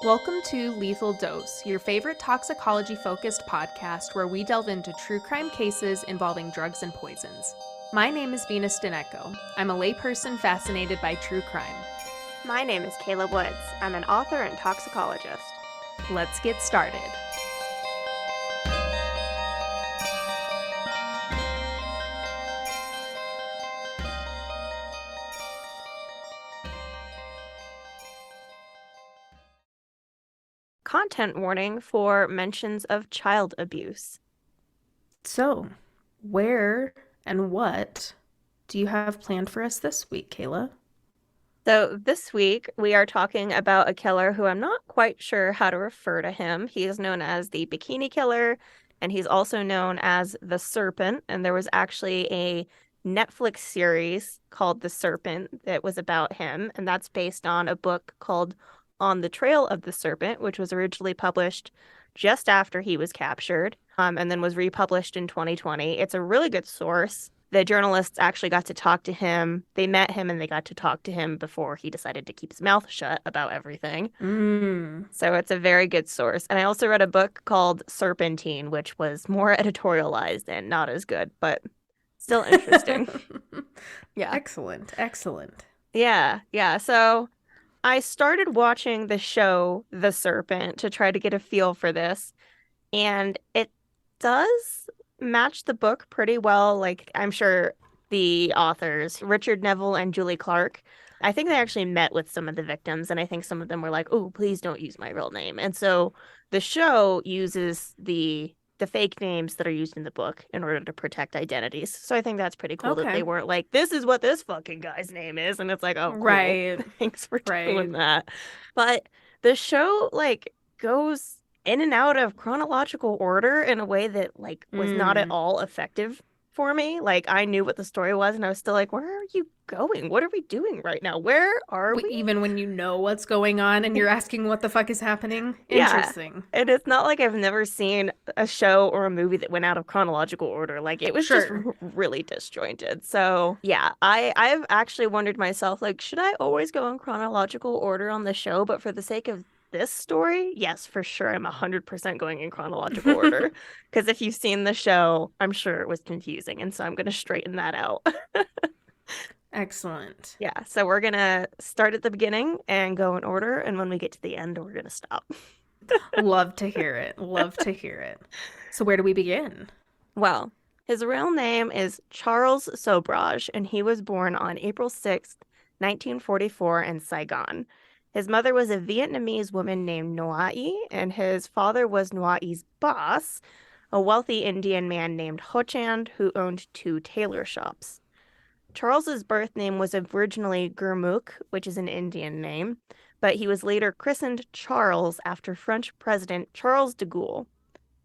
Welcome to Lethal Dose, your favorite toxicology-focused podcast where we delve into true crime cases involving drugs and poisons. My name is Venus Dineko. I'm a layperson fascinated by true crime. My name is Kayla Woods. I'm an author and toxicologist. Let's get started. Content warning for mentions of child abuse. So, where and what do you have planned for us this week, Kayla? So this week we are talking about a killer who I'm not quite sure how to refer to him. He is known as the Bikini Killer, and he's also known as the Serpent. And there was actually a Netflix series called The Serpent that was about him, and that's based on a book called On the Trail of the Serpent, which was originally published just after he was captured, and then was republished in 2020. It's a really good source. The journalists actually got to talk to him. They met him and they got to talk to him before he decided to keep his mouth shut about everything. So it's a very good source. And I also read a book called Serpentine, which was more editorialized and not as good, but still interesting. Yeah. Excellent. Yeah. So I started watching the show The Serpent to try to get a feel for this, and it does match the book pretty well. Like, I'm sure the authors, Richard Neville and Julie Clark, I think they actually met with some of the victims, and I think some of them were like, oh, please don't use my real name. And so the show uses the fake names that are used in the book in order to protect identities. So I think that's pretty cool that they weren't like, this is what this fucking guy's name is. And it's like, oh, cool. Right. Thanks for doing that. But the show, like, goes in and out of chronological order in a way that, like, was not at all effective for me. Like, I knew what the story was, and I was still like, where are you going? What are we doing right now? Where are we? Even when you know what's going on and you're asking what the fuck is happening? Interesting. Yeah. And it's not like I've never seen a show or a movie that went out of chronological order. Like, it was just really disjointed. So, yeah, I've actually wondered myself, like, should I always go in chronological order on the show? But for the sake of this story, yes, for sure, I'm 100% going in chronological order. Because if you've seen the show, I'm sure it was confusing. And so I'm going to straighten that out. Excellent. Yeah, so we're going to start at the beginning and go in order. And when we get to the end, we're going to stop. Love to hear it. So where do we begin? Well, his real name is Charles Sobhraj, and he was born on April 6th, 1944 in Saigon. His mother was a Vietnamese woman named Ngoai, and his father was Ngoai's boss, a wealthy Indian man named Ho Chand, who owned 2 tailor shops. Charles's birth name was originally Gurmukh, which is an Indian name, but he was later christened Charles after French President Charles de Gaulle,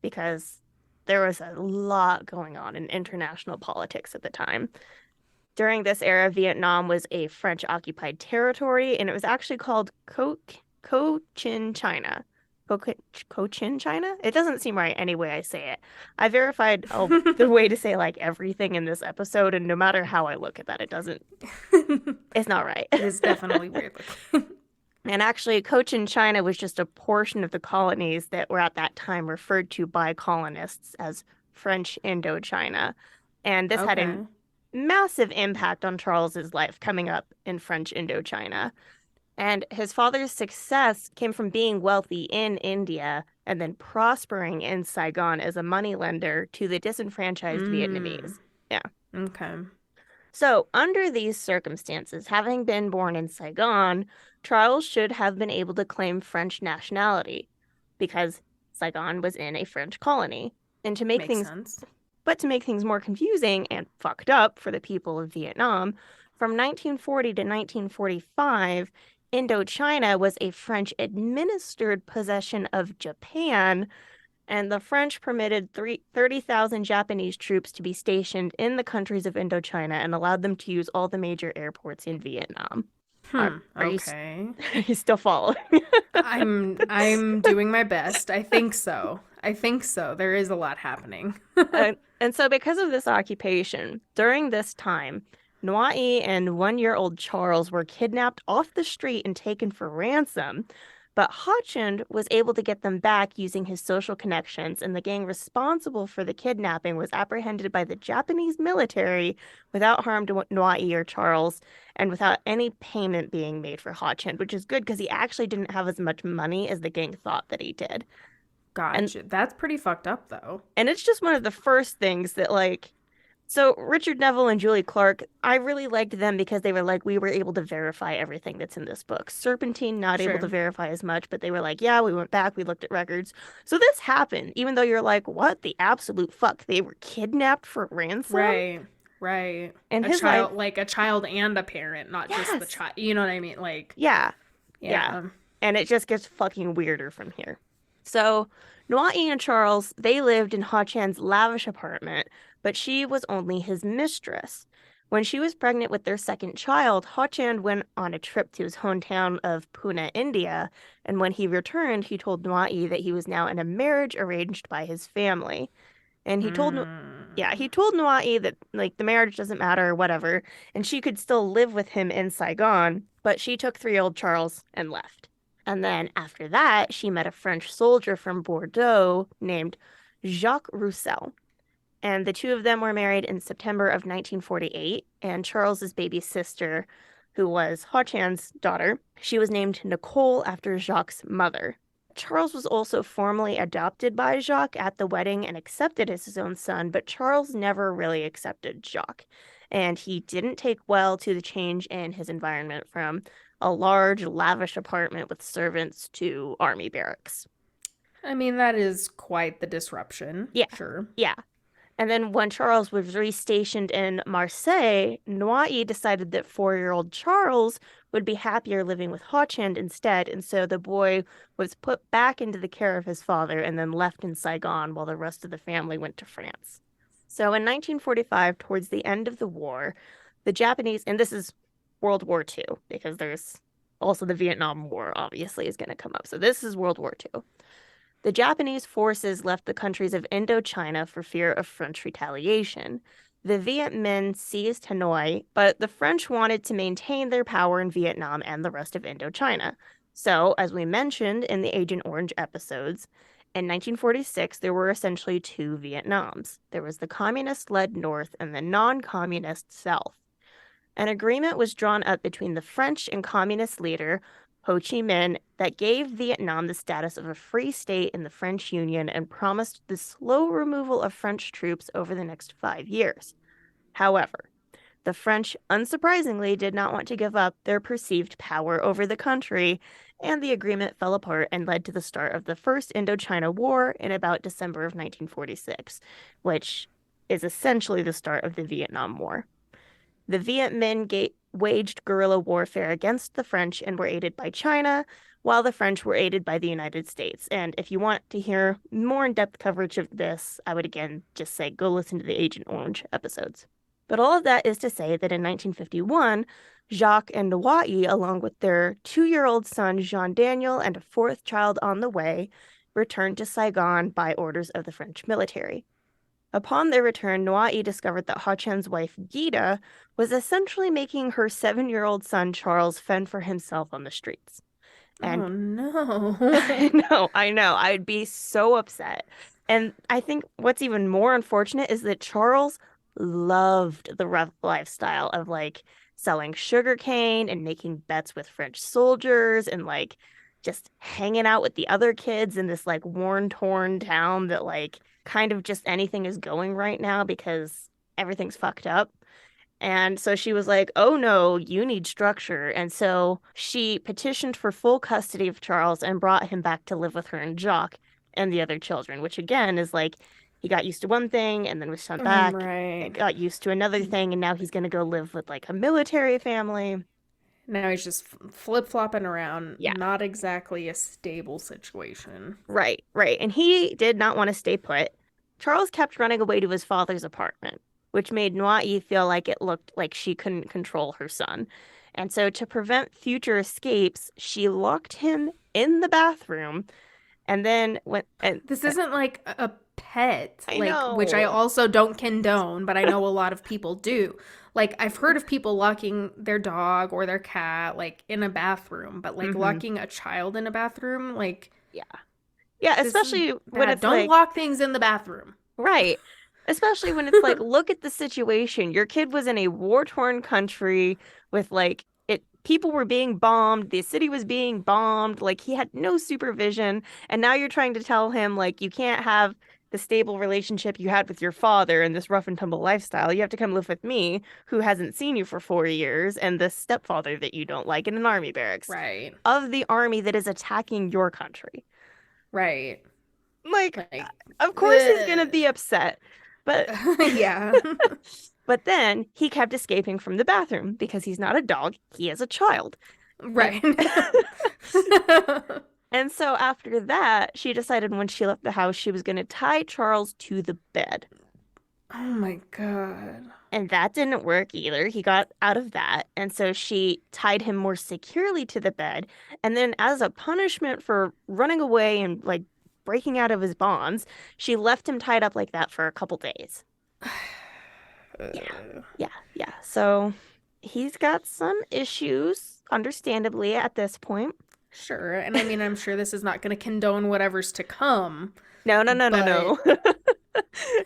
because there was a lot going on in international politics at the time. During this era, Vietnam was a French-occupied territory, and it was actually called Cochin China. Cochin China? It doesn't seem right any way I say it. I verified the way to say, like, everything in this episode, and no matter how I look at that, it's not right. It is definitely weird looking. And actually, Cochin China was just a portion of the colonies that were at that time referred to by colonists as French Indochina. And this had a massive impact on Charles's life coming up in French Indochina. And his father's success came from being wealthy in India and then prospering in Saigon as a moneylender to the disenfranchised Vietnamese. Yeah. Okay. So, under these circumstances, having been born in Saigon, Charles should have been able to claim French nationality because Saigon was in a French colony. And to make sense. But to make things more confusing and fucked up for the people of Vietnam, from 1940 to 1945, Indochina was a French-administered possession of Japan, and the French permitted 30,000 Japanese troops to be stationed in the countries of Indochina and allowed them to use all the major airports in Vietnam. Are you still following? I'm doing my best. I think so. There is a lot happening. And so because of this occupation, during this time, Ngoai and 1-year-old Charles were kidnapped off the street and taken for ransom. But Hotchand was able to get them back using his social connections, and the gang responsible for the kidnapping was apprehended by the Japanese military without harm to Nwai or Charles, and without any payment being made for Hotchand, which is good because he actually didn't have as much money as the gang thought that he did. And Gotcha. That's pretty fucked up, though. and it's just one of the first things that like so Richard Neville and Julie Clark, I really liked them because they were like, we were able to verify everything that's in this book. Serpentine, not able to Sure. verify as much, but they were like, yeah, we went back, we looked at records. So this happened, even though you're like, what the absolute fuck? They were kidnapped for ransom? Right. Right. And A his life, child, like a child and a parent, not just the yes. child. You know what I mean? Like, Yeah, yeah. yeah. And it just gets fucking weirder from here. So, Noai and Charles, they lived in Hachan's lavish apartment, but she was only his mistress. When she was pregnant with their second child, Hachan went on a trip to his hometown of Pune, India, and when he returned, he told Noai that he was now in a marriage arranged by his family. And he Mm. told Noai that like the marriage doesn't matter, or whatever, and she could still live with him in Saigon, but she took 3-year-old Charles and left. And then after that, she met a French soldier from Bordeaux named Jacques Roussel. And the two of them were married in September of 1948. And Charles's baby sister, who was Hachan's daughter, she was named Nicole after Jacques' mother. Charles was also formally adopted by Jacques at the wedding and accepted as his own son, but Charles never really accepted Jacques. And he didn't take well to the change in his environment from a large, lavish apartment with servants to army barracks. I mean, that is quite the disruption. Yeah, Sure. yeah. And then when Charles was restationed in Marseille, Noailles decided that 4-year-old Charles would be happier living with Hochand instead, and so the boy was put back into the care of his father and then left in Saigon while the rest of the family went to France. So in 1945, towards the end of the war, the Japanese, and this is World War II, because there's also the Vietnam War, obviously, is going to come up. So this is World War II. The Japanese forces left the countries of Indochina for fear of French retaliation. The Viet Minh seized Hanoi, but the French wanted to maintain their power in Vietnam and the rest of Indochina. So, as we mentioned in the Agent Orange episodes, in 1946, there were essentially two Vietnams. There was the communist led North and the non communist South. An agreement was drawn up between the French and communist leader Ho Chi Minh that gave Vietnam the status of a free state in the French Union and promised the slow removal of French troops over the next 5 years. However, the French, unsurprisingly, did not want to give up their perceived power over the country, and the agreement fell apart and led to the start of the First Indochina War in about December of 1946, which is essentially the start of the Vietnam War. The Viet Minh waged guerrilla warfare against the French and were aided by China, while the French were aided by the United States. And if you want to hear more in-depth coverage of this, I would again just say go listen to the Agent Orange episodes. But all of that is to say that in 1951, Jacques and Noailles, along with their 2-year-old son Jean Daniel and a fourth child on the way, returned to Saigon by orders of the French military. Upon their return, Noailles discovered that Hachan's wife, Gita, was essentially making her 7-year-old son, Charles, fend for himself on the streets. And Oh no. I know, I'd be so upset. And I think what's even more unfortunate is that Charles loved the rough lifestyle of like selling sugarcane and making bets with French soldiers and like just hanging out with the other kids in this like worn, torn town that like kind of just anything is going right now because everything's fucked up. And so she was like, oh no, you need structure. And so she petitioned for full custody of Charles and brought him back to live with her and Jacques and the other children, which again is like he got used to one thing and then was sent back and Right. got used to another thing. And now he's going to go live with like a military family. Now he's just flip-flopping around. Yeah, Not exactly a stable situation. right, right. And he did not want to stay put. Charles kept running away to his father's apartment, which made Noailles feel like it looked like she couldn't control her son. And so, to prevent future escapes, she locked him in the bathroom and then went and This isn't like a pet, I like which I know. also don't condone, but I know a lot of people do. Like, I've heard of people locking their dog or their cat, like, in a bathroom, but, like, Mm-hmm. locking a child in a bathroom, like, Yeah. Yeah, this is especially when bad. it's Don't like, lock things in the bathroom. right. Especially when it's like, look at the situation. Your kid was in a war-torn country with like people were being bombed, the city was being bombed, like he had no supervision, and now you're trying to tell him like you can't have the stable relationship you had with your father and this rough and tumble lifestyle. You have to come live with me, who hasn't seen you for 4 years, and the stepfather that you don't like in an army barracks Right. of the army that is attacking your country. Right. Like, Like, of course he's gonna ugh. be upset. But Yeah. but then he kept escaping from the bathroom because he's not a dog, he is a child. And Right. and so after that, she decided when she left the house she was gonna tie Charles to the bed. Oh my God. And that didn't work either. He got out of that. And so she tied him more securely to the bed. And then, as a punishment for running away and like breaking out of his bonds, she left him tied up like that for a couple days. Yeah, yeah. So he's got some issues, understandably, at this point. Sure. And I mean, I'm sure this is not going to condone whatever's to come, No, no, no, no, but no.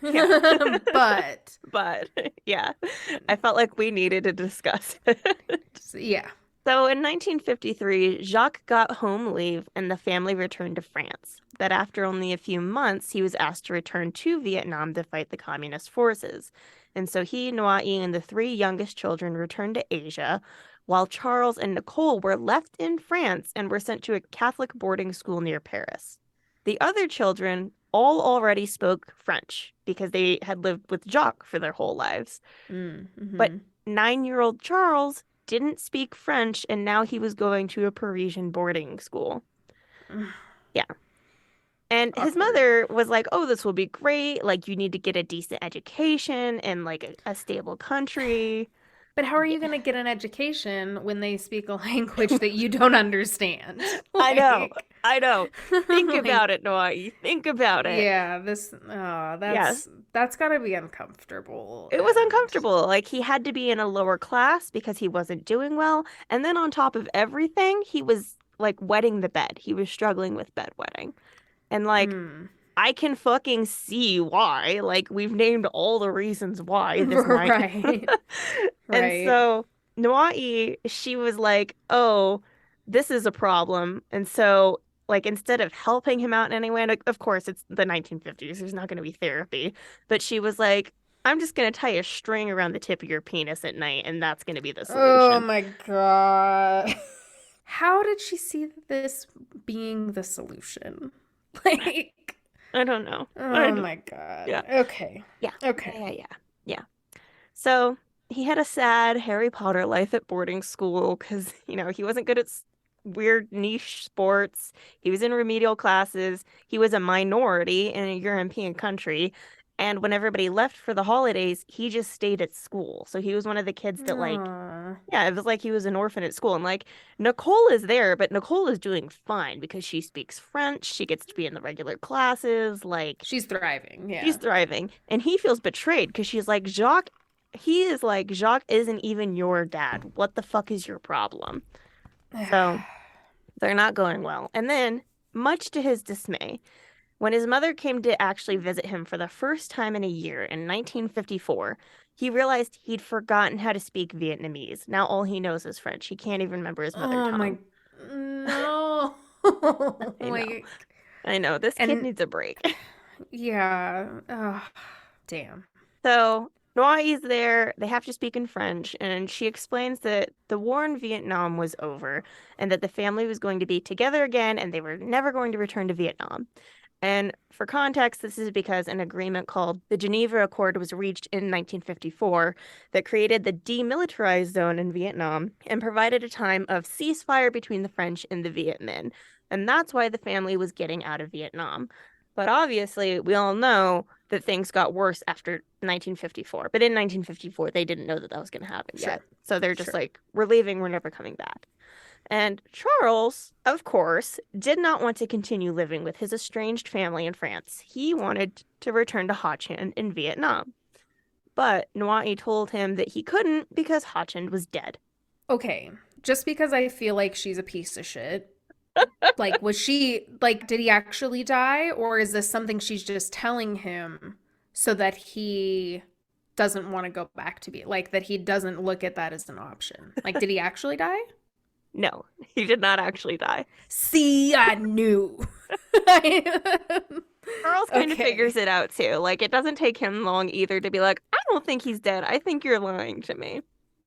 Yeah. but But yeah, I felt like we needed to discuss it. yeah. So in 1953, Jacques got home leave and the family returned to France. But after only a few months, he was asked to return to Vietnam to fight the communist forces. And so he, Noai, and the three youngest children returned to Asia, while Charles and Nicole were left in France and were sent to a Catholic boarding school near Paris. The other children all already spoke French because they had lived with Jacques for their whole lives. But Mm-hmm. 9-year-old Charles didn't speak French, and now he was going to a Parisian boarding school. Yeah. And his Awkward. mother was like, oh, this will be great. Like, you need to get a decent education and like a stable country. But how are you Yeah. going to get an education when they speak a language that you don't understand? I know. Like, I know. Think like, about it, Noai. Think about it. yeah, this, oh, Yeah. that's gotta be uncomfortable. It was And uncomfortable. Like, he had to be in a lower class because he wasn't doing well. And then on top of everything, he was like wetting the bed. He was struggling with bedwetting. And like, mm, I can fucking see why. Like, we've named all the reasons why this might. right, And right. so Nawai, she was like, oh, this is a problem. And so, like, instead of helping him out in any way, and of course, it's the 1950s, there's not going to be therapy, but she was like, I'm just going to tie a string around the tip of your penis at night, and that's going to be the Oh solution. my God. How did she see this being the solution? Like, I don't know. I oh don't, my God. yeah. Okay. Yeah. Okay. Yeah. Yeah. Yeah. So he had a sad Harry Potter life at boarding school because, he wasn't good at weird niche sports. He was in remedial classes. He was a minority in a European country. And when everybody left for the holidays, he just stayed at school. So he was one of the kids that, like, Aw. yeah, it was like he was an orphan at school. And, like, Nicole is there, but Nicole is doing fine because she speaks French. She gets to be in the regular classes. Like, She's thriving. she's Yeah. thriving. And he feels betrayed because she's like, he is like, Jacques isn't even your dad. What the fuck is your problem? So they're not going well. And then, much to his dismay, when his mother came to actually visit him for the first time in a year in 1954, he realized he'd forgotten how to speak Vietnamese. Now all he knows is French. He can't even remember his mother Oh my, tongue. no. I know. Like, I know. This kid and needs a break. yeah. Oh, damn. So Noai's there. They have to speak in French, and she explains that the war in Vietnam was over and that the family was going to be together again and they were never going to return to Vietnam. And for context, this is because an agreement called the Geneva Accord was reached in 1954 that created the demilitarized zone in Vietnam and provided a time of ceasefire between the French and the Viet Minh. And that's why the family was getting out of Vietnam. But obviously, we all know that things got worse after 1954. But in 1954, they didn't know that that was going to happen Sure. yet. So they're just Sure. like, we're leaving, we're never coming back. And Charles, of course, did not want to continue living with his estranged family in France. He wanted to return to Ho Chi Minh in Vietnam. but Nwai told him that he couldn't because Hachand was dead. Okay, just because I feel like she's a piece of shit. Like, was she, like, did he actually die? Or is this something she's just telling him so that he doesn't want to go back to be, like, that he doesn't look at that as an option? Like, did he actually die? No, he did not actually die. See, I knew. Charles kind of Okay. figures it out too. Like, it doesn't take him long either to be like, I don't think he's dead. I think you're lying to me.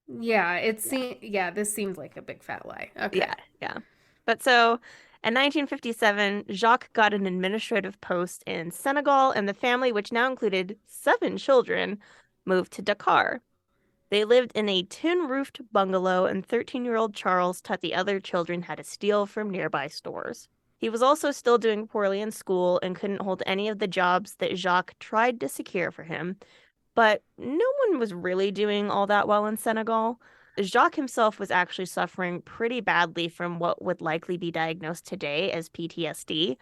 Yeah, Yeah. yeah, this seemed like a big fat lie. Okay. Yeah, yeah. But so in 1957, Jacques got an administrative post in Senegal, and the family, which now included 7 children, moved to Dakar. They lived in a tin-roofed bungalow, and 13-year-old Charles taught the other children how to steal from nearby stores. He was also still doing poorly in school and couldn't hold any of the jobs that Jacques tried to secure for him, but no one was really doing all that well in Senegal. Jacques himself was actually suffering pretty badly from what would likely be diagnosed today as PTSD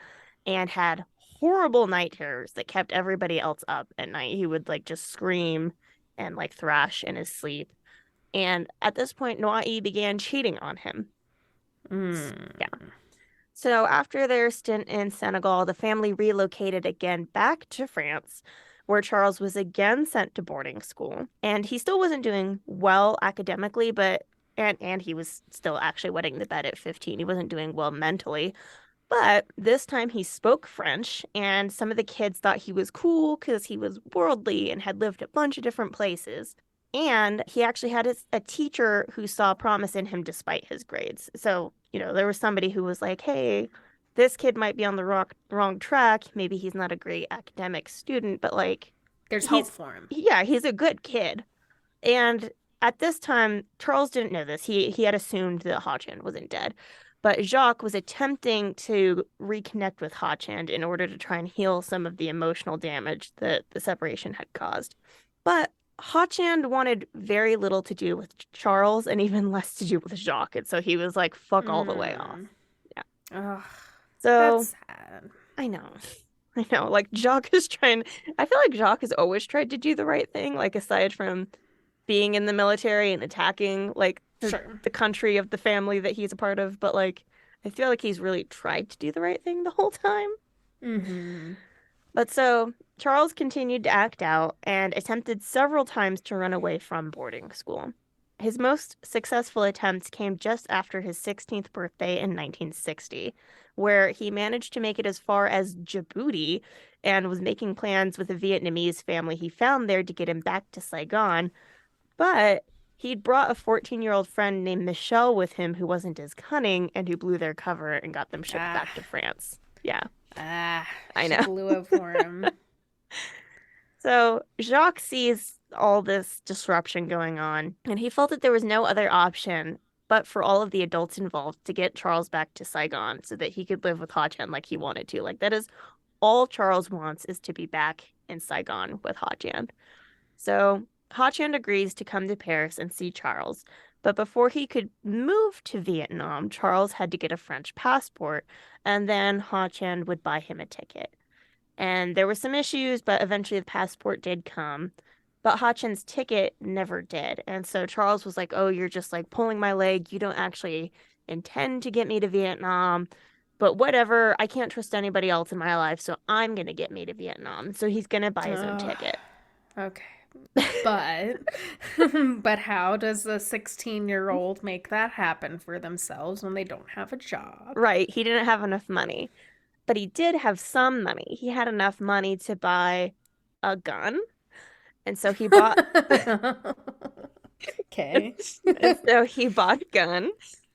and had horrible night terrors that kept everybody else up at night. He would like just scream and like thrash in his sleep. And at this point, Noai began cheating on him. Yeah. Mm. So after their stint in Senegal, the family relocated again back to France, where Charles was again sent to boarding school. And he still wasn't doing well academically, but and he was still actually wetting the bed at 15. He wasn't doing well mentally. But this time he spoke French, and some of the kids thought he was cool because he was worldly and had lived a bunch of different places. And he actually had a teacher who saw promise in him despite his grades. So, there was somebody who was like, hey, this kid might be on the wrong track. Maybe he's not a great academic student, but like, There's hope he's, for him. yeah, he's a good kid. And at this time, Charles didn't know this. He had assumed that Hachan wasn't dead. But Jacques was attempting to reconnect with Hachand in order to try and heal some of the emotional damage that the separation had caused. But Hachand wanted very little to do with Charles and even less to do with Jacques. And so he was like, fuck all the way off. Mm. Yeah. Ugh, So that's sad. I know. I know. Like Jacques is trying, I feel like Jacques has always tried to do the right thing, like aside from being in the military and attacking like Sure. the country of the family that he's a part of, but like I feel like he's really tried to do the right thing the whole time. Mm-hmm. But so Charles continued to act out and attempted several times to run away from boarding school. His most successful attempts came just after his 16th birthday in 1960, where he managed to make it as far as Djibouti and was making plans with a Vietnamese family he found there to get him back to Saigon. But he'd brought a 14-year-old friend named Michelle with him who wasn't as cunning and who blew their cover and got them shipped Ah, back to France. Yeah, I she know. blew it for him. So Jacques sees all this disruption going on, and he felt that there was no other option but for all of the adults involved to get Charles back to Saigon so that he could live with Ha-Chen like he wanted to. Like that is all Charles wants is to be back in Saigon with Ha-Chen. So Ha-Chen agrees to come to Paris and see Charles. But before he could move to Vietnam, Charles had to get a French passport, and then Ha-Chen would buy him a ticket. And there were some issues, but eventually the passport did come. But Ha-Chen's ticket never did. And so Charles was like, oh, you're just like pulling my leg. You don't actually intend to get me to Vietnam. But whatever, I can't trust anybody else in my life, so I'm going to get me to Vietnam. So he's going to buy his own Oh, ticket. okay. But but how does a 16-year-old make that happen for themselves when they don't have a job? Right. He didn't have enough money, but he did have some money. He had enough money to buy a gun. And so he bought Okay. and so he bought a gun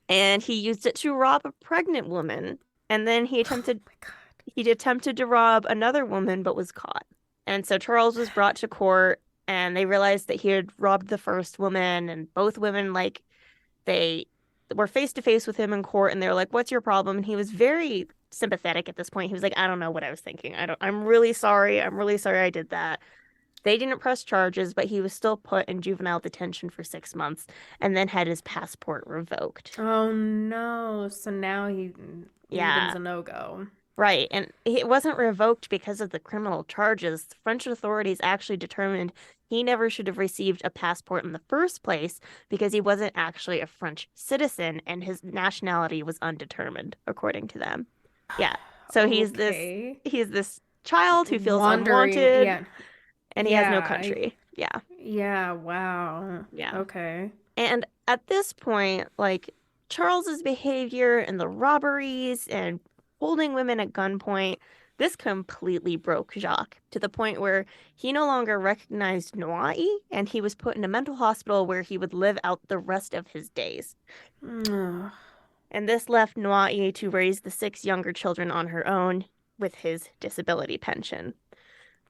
and he used it to rob a pregnant woman. And then Oh my God. he attempted to rob another woman but was caught. And so Charles was brought to court and they realized that he had robbed the first woman and both women like they were face to face with him in court and they were like, "What's your problem?" And he was very sympathetic at this point. He was like, "I don't know what I was thinking. I'm really sorry. I'm really sorry I did that." They didn't press charges, but he was still put in juvenile detention for 6 months and then had his passport revoked. Oh no. So now Yeah, Eden's a no-go. Right. And it wasn't revoked because of the criminal charges. French authorities actually determined he never should have received a passport in the first place because he wasn't actually a French citizen and his nationality was undetermined, according to them. Yeah. So Okay. he's this child who feels Wandering. unwanted Yeah. and he has no Yeah. country. Yeah. Yeah. Wow. Yeah. Okay. And at this point, like Charles's behavior and the robberies and holding women at gunpoint, this completely broke Jacques to the point where he no longer recognized Noai and he was put in a mental hospital where he would live out the rest of his days. Ugh. And this left Noai to raise the six younger children on her own with his disability pension.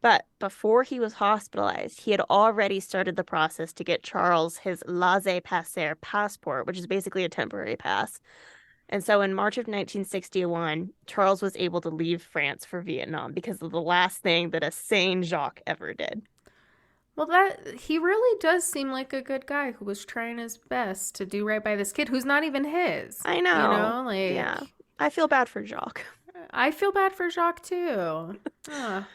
But before he was hospitalized, he had already started the process to get Charles his laissez-passer passport, which is basically a temporary pass. And so in March of 1961, Charles was able to leave France for Vietnam because of the last thing that a sane Jacques ever did. Well, that he really does seem like a good guy who was trying his best to do right by this kid who's not even his. I You know. know, like Yeah. I feel bad for Jacques. I feel bad for Jacques too. Ugh.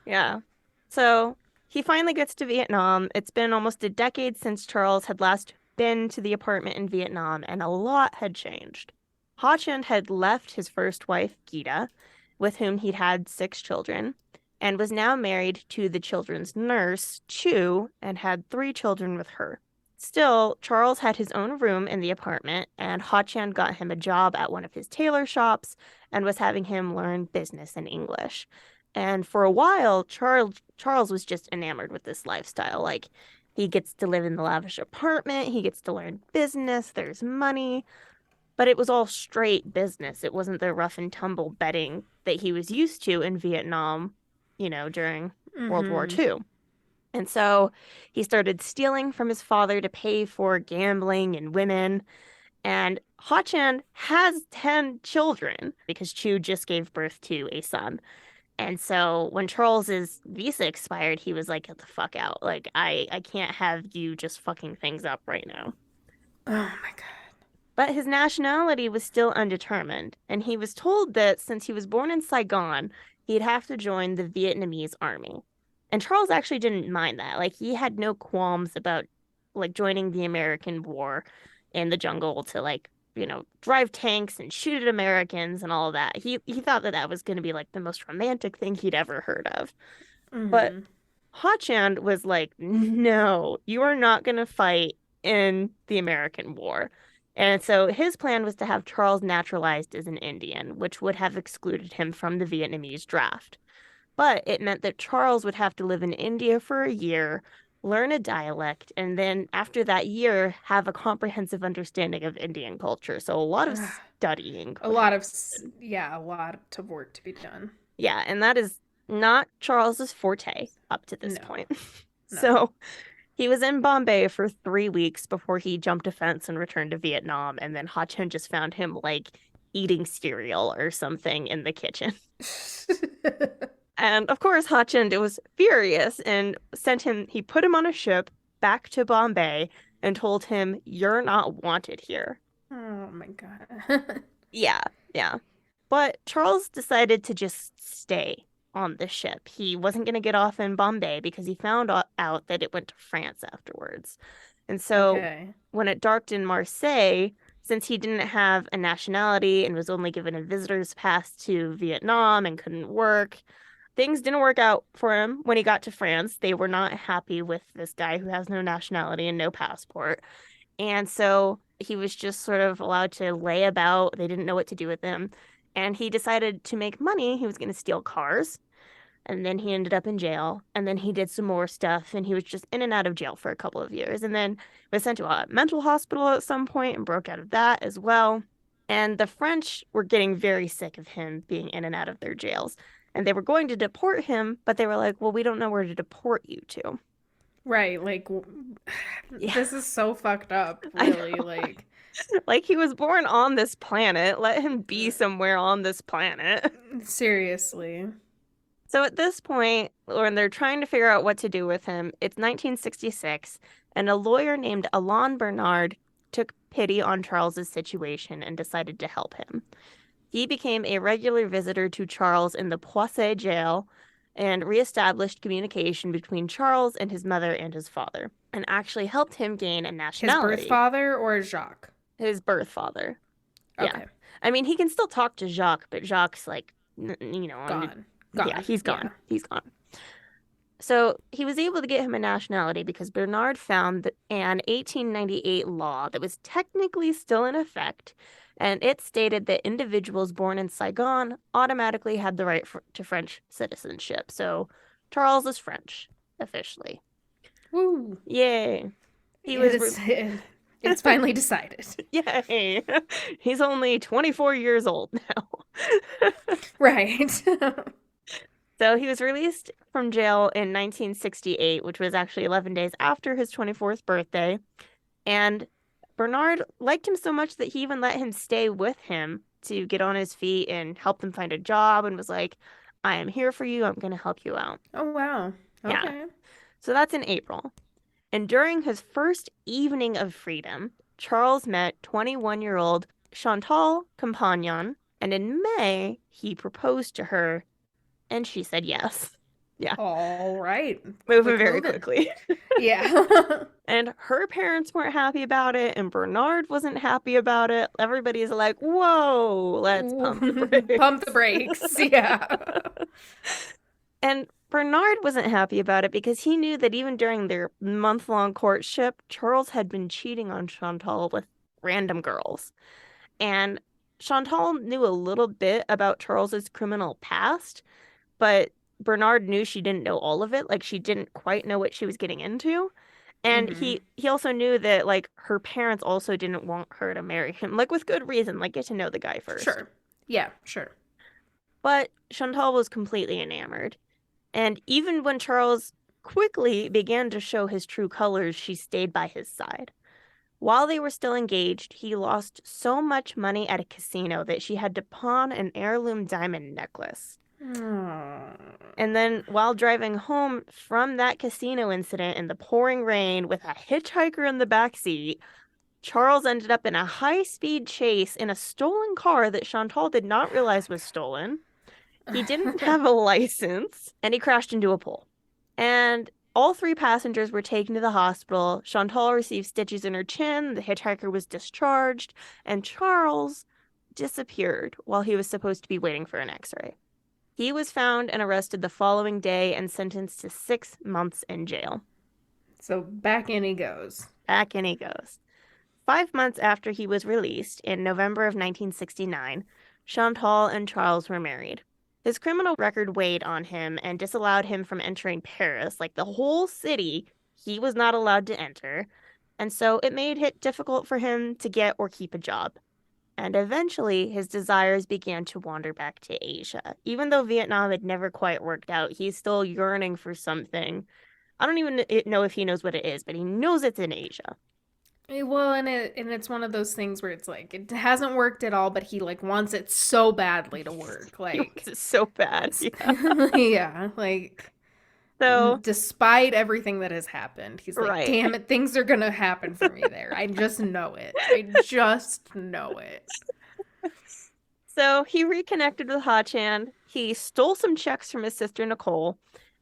Yeah. So he finally gets to Vietnam. It's been almost a decade since Charles had last been to the apartment in Vietnam, and a lot had changed. Ha Chen had left his first wife, Gita, with whom he'd had six children, and was now married to the children's nurse, Chu, and had three children with her. Still, Charles had his own room in the apartment, and Ha Chen got him a job at one of his tailor shops and was having him learn business and English. And for a while, Charles was just enamored with this lifestyle. Like, he gets to live in the lavish apartment, he gets to learn business, there's money, but it was all straight business. It wasn't the rough and tumble betting that he was used to in Vietnam, during World War Mm-hmm. II. And so he started stealing from his father to pay for gambling and women. And Ha Chan has 10 children because Chu just gave birth to a son. And so when Charles's visa expired, he was like, get the fuck out. Like, I can't have you just fucking things up right now. Oh my god. But his nationality was still undetermined, and he was told that since he was born in Saigon, he'd have to join the Vietnamese army. And Charles actually didn't mind that. Like, he had no qualms about like joining the American war in the jungle to drive tanks and shoot at Americans and all of that. He thought that that was going to be like the most romantic thing he'd ever heard of. But Mm-hmm. Ha Chan was like, no, you are not going to fight in the American war. And so his plan was to have Charles naturalized as an Indian, which would have excluded him from the Vietnamese draft. But it meant that Charles would have to live in India for a year, learn a dialect, and then after that year, have a comprehensive understanding of Indian culture. So a lot of studying A would have lot of, to happen. yeah, a lot of work to be done. Yeah, and that is not Charles's forte up to this No, point. no. So he was in Bombay for 3 weeks before he jumped a fence and returned to Vietnam. And then Ha Chen just found him like eating cereal or something in the kitchen. And of course, Ha Chen was furious and he put him on a ship back to Bombay and told him, you're not wanted here. Oh my god. Yeah, yeah. But Charles decided to just stay on the ship. He wasn't going to get off in Bombay because he found out that it went to France afterwards. And so Okay. when it darked in Marseille, since he didn't have a nationality and was only given a visitor's pass to Vietnam and couldn't work, things didn't work out for him when he got to France. They were not happy with this guy who has no nationality and no passport. And so he was just sort of allowed to lay about. They didn't know what to do with him. And he decided to make money. He was going to steal cars. And then he ended up in jail. And then he did some more stuff. And he was just in and out of jail for a couple of years. And then was sent to a mental hospital at some point and broke out of that as well. And the French were getting very sick of him being in and out of their jails. And they were going to deport him, but they were like, well, we don't know where to deport you to. Right, like Yeah, this is so fucked up, I really. know. Like, Like he was born on this planet. Let him be somewhere on this planet. seriously. So at this point, when they're trying to figure out what to do with him, it's 1966, and a lawyer named Alain Bernard took pity on Charles's situation and decided to help him. He became a regular visitor to Charles in the Poissy jail and reestablished communication between Charles and his mother and his father, and actually helped him gain a His birth nationality. father or Jacques? His birth father. Yeah. Okay. I mean, he can still talk to Jacques, but Jacques, like, Gone. yeah, Gone. he's gone. Yeah. He's gone. So he was able to get him a nationality because Bernard found that an 1898 law that was technically still in effect, and it stated that individuals born in Saigon automatically had the right to French citizenship. So Charles is French, officially. Woo. Yay. It's finally decided. Yay. He's only 24 years old now. Right. So he was released from jail in 1968, which was actually 11 days after his 24th birthday. And Bernard liked him so much that he even let him stay with him to get on his feet and help him find a job, and was like, I am here for you. I'm going to help you out. Oh, wow. Okay. Yeah. So that's in April. And during his first evening of freedom, Charles met 21-year-old Chantal Compagnon, and in May, he proposed to her, and she said yes. Yeah. All right. Moving very quickly. Yeah. And her parents weren't happy about it, and Bernard wasn't happy about it. Everybody's like, whoa, let's pump the brakes. Pump the brakes. Yeah. And Bernard wasn't happy about it because he knew that even during their month-long courtship, Charles had been cheating on Chantal with random girls. And Chantal knew a little bit about Charles's criminal past, but Bernard knew she didn't know all of it. Like, she didn't quite know what she was getting into. And he also knew that, like, her parents also didn't want her to marry him. Like, with good reason. Like, get to know the guy first. Sure. Yeah, sure. But Chantal was completely enamored. And even when Charles quickly began to show his true colors, she stayed by his side. While they were still engaged, he lost so much money at a casino that she had to pawn an heirloom diamond necklace. And then while driving home from that casino incident in the pouring rain with a hitchhiker in the back seat, Charles ended up in a high-speed chase in a stolen car that Chantal did not realize was stolen. He didn't have a license, and he crashed into a pole. And all 3 passengers were taken to the hospital. Chantal received stitches in her chin, the hitchhiker was discharged, and Charles disappeared while he was supposed to be waiting for an x-ray. He was found and arrested the following day and sentenced to 6 months in jail. So back in he goes. Back in he goes. 5 months after he was released, in November of 1969, Chantal and Charles were married. His criminal record weighed on him and disallowed him from entering Paris, like the whole city. He was not allowed to enter, and so it made it difficult for him to get or keep a job. And eventually, his desires began to wander back to Asia. Even though Vietnam had never quite worked out, he's still yearning for something. I don't even know if he knows what it is, but he knows it's in Asia. Well, and it's one of those things where it's like it hasn't worked at all, but he like wants it so badly to work. Like it's so bad. Yeah. Yeah, like so despite everything that has happened, he's like, right. Damn it, things are gonna happen for me there. I just know it. I just know it. So he reconnected with Ha-Chan. He stole some checks from his sister Nicole.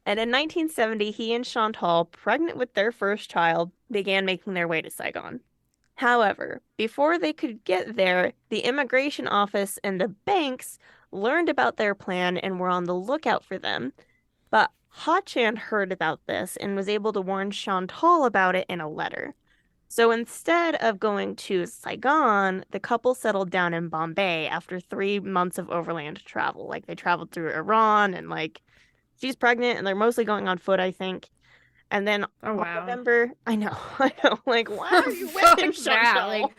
And in 1970, he and Chantal, pregnant with their first child, began making their way to Saigon. However, before they could get there, the immigration office and the banks learned about their plan and were on the lookout for them. But Ha-Chan heard about this and was able to warn Chantal about it in a letter. So instead of going to Saigon, the couple settled down in Bombay after 3 months of overland travel. Like, they traveled through Iran, and like, she's pregnant and they're mostly going on foot, I think. And then November, I know. Like, why are you with him, Chantal?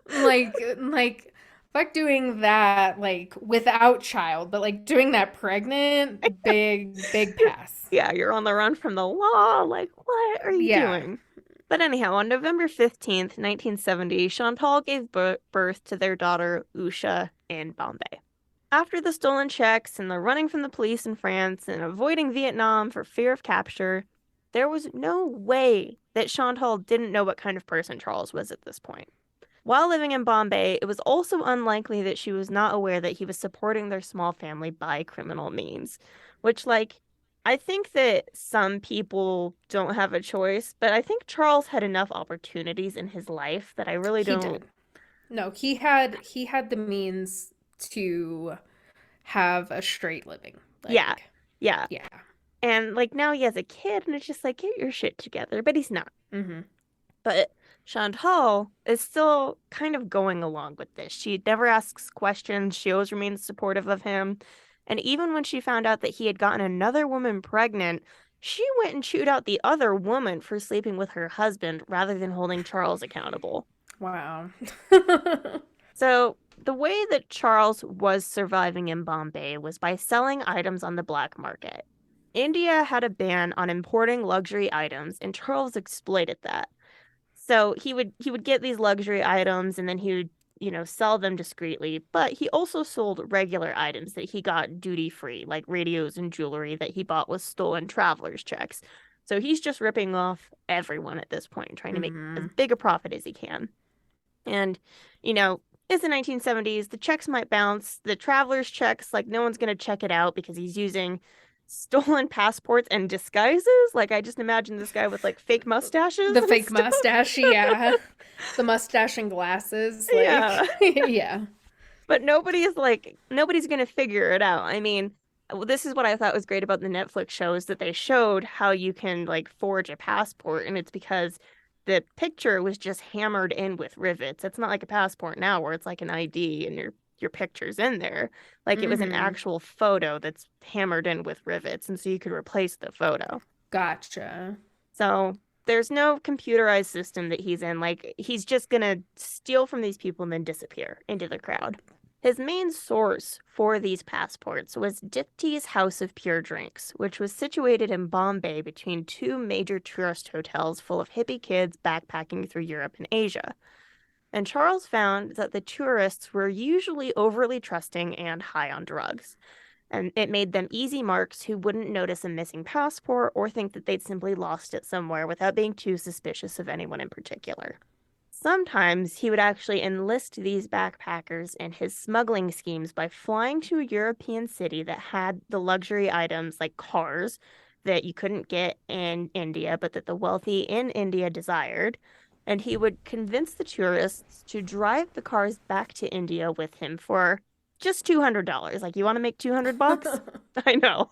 Like, fuck doing that, like, without child, but like doing that pregnant, big pass. Yeah, you're on the run from the law. Like, what are you doing? But anyhow, on November 15th, 1970, Chantal gave birth to their daughter, Usha, in Bombay. After the stolen checks and the running from the police in France and avoiding Vietnam for fear of capture, there was no way that Chantal didn't know what kind of person Charles was at this point. While living in Bombay, it was also unlikely that she was not aware that he was supporting their small family by criminal means, which, like, I think that some people don't have a choice, but I think Charles had enough opportunities in his life that I really He don't. did. No, he had the means to have a straight living. Yeah, Like, yeah. yeah. And like now he has a kid, and it's just like, get your shit together, but he's not. Mm-hmm. But Chantal is still kind of going along with this. She never asks questions. She always remains supportive of him. And even when she found out that he had gotten another woman pregnant, she went and chewed out the other woman for sleeping with her husband rather than holding Charles accountable. Wow. So, the way that Charles was surviving in Bombay was by selling items on the black market. India had a ban on importing luxury items, and Charles exploited that. So he would get these luxury items and then he would, sell them discreetly, but he also sold regular items that he got duty free, like radios and jewelry that he bought with stolen traveler's checks. So he's just ripping off everyone at this point, trying to make as Mm-hmm. big a profit as he can. And, you know, it's the 1970s. The checks might bounce. The traveler's checks, like, no one's going to check it out because he's using stolen passports and disguises. Like, I just imagine this guy with, like, fake mustaches The and fake stuff. mustache, yeah. The mustache and glasses, Yeah. like, yeah. But nobody's going to figure it out. I mean, this is what I thought was great about the Netflix show is that they showed how you can, like, forge a passport, and it's because the picture was just hammered in with rivets. It's not like a passport now where it's like an ID and your picture's in there. Like it was an Mm-hmm. actual photo that's hammered in with rivets, and so you could replace the photo. Gotcha. So there's no computerized system that he's in. Like he's just gonna steal from these people and then disappear into the crowd. His main source for these passports was Dipti's House of Pure Drinks, which was situated in Bombay between two major tourist hotels full of hippie kids backpacking through Europe and Asia. And Charles found that the tourists were usually overly trusting and high on drugs. And it made them easy marks who wouldn't notice a missing passport or think that they'd simply lost it somewhere without being too suspicious of anyone in particular. Sometimes he would actually enlist these backpackers in his smuggling schemes by flying to a European city that had the luxury items like cars that you couldn't get in India, but that the wealthy in India desired. And he would convince the tourists to drive the cars back to India with him for just $200. Like, you want to make 200 bucks? I know.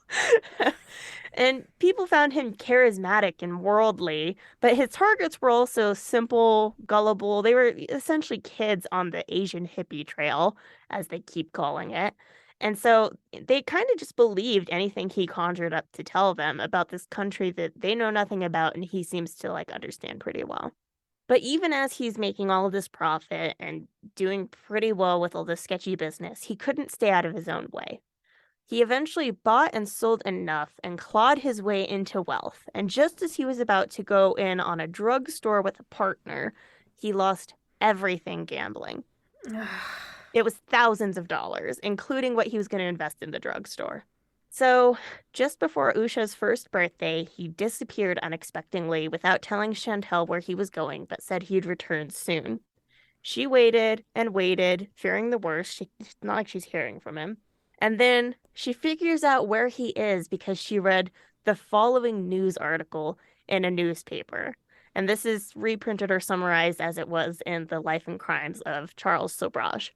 And people found him charismatic and worldly, but his targets were also simple, gullible. They were essentially kids on the Asian hippie trail, as they keep calling it. And so they kind of just believed anything he conjured up to tell them about this country that they know nothing about and he seems to like understand pretty well. But even as he's making all of this profit and doing pretty well with all this sketchy business, he couldn't stay out of his own way. He eventually bought and sold enough and clawed his way into wealth. And just as he was about to go in on a drugstore with a partner, he lost everything gambling. It was thousands of dollars, including what he was going to invest in the drugstore. So, just before Usha's first birthday, he disappeared unexpectedly without telling Chantel where he was going, but said he'd return soon. She waited and waited, fearing the worst. It's not like she's hearing from him. And then she figures out where he is because she read the following news article in a newspaper. And this is reprinted or summarized as it was in The Life and Crimes of Charles Sobhraj.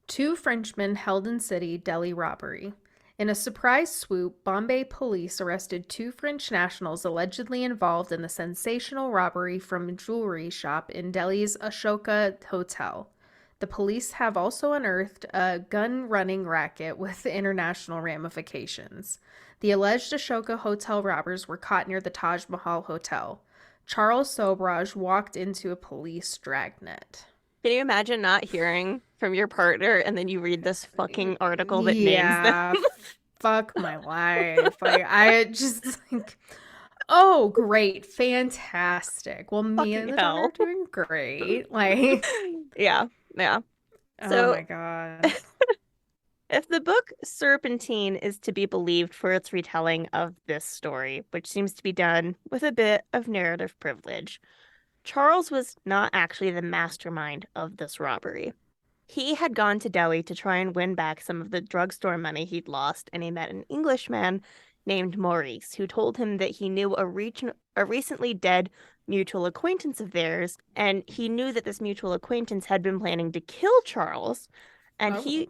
Two Frenchmen held in city Delhi robbery. In a surprise swoop, Bombay police arrested two French nationals allegedly involved in the sensational robbery from a jewelry shop in Delhi's Ashoka Hotel. The police have also unearthed a gun running racket with international ramifications. The alleged Ashoka Hotel robbers were caught near the Taj Mahal Hotel. Charles Sobhraj walked into a police dragnet. Can you imagine not hearing from your partner and then you read this fucking article that names them? Yeah, fuck my life. Like, I just like, oh, great, fantastic. Well, me and Fucking the dog are hell. doing great. Like, Yeah, yeah. oh So my God. if the book Serpentine is to be believed for its retelling of this story, which seems to be done with a bit of narrative privilege, Charles was not actually the mastermind of this robbery. He had gone to Delhi to try and win back some of the drugstore money he'd lost, and he met an Englishman named Maurice, who told him that he knew a recently dead mutual acquaintance of theirs, and he knew that this mutual acquaintance had been planning to kill Charles, and he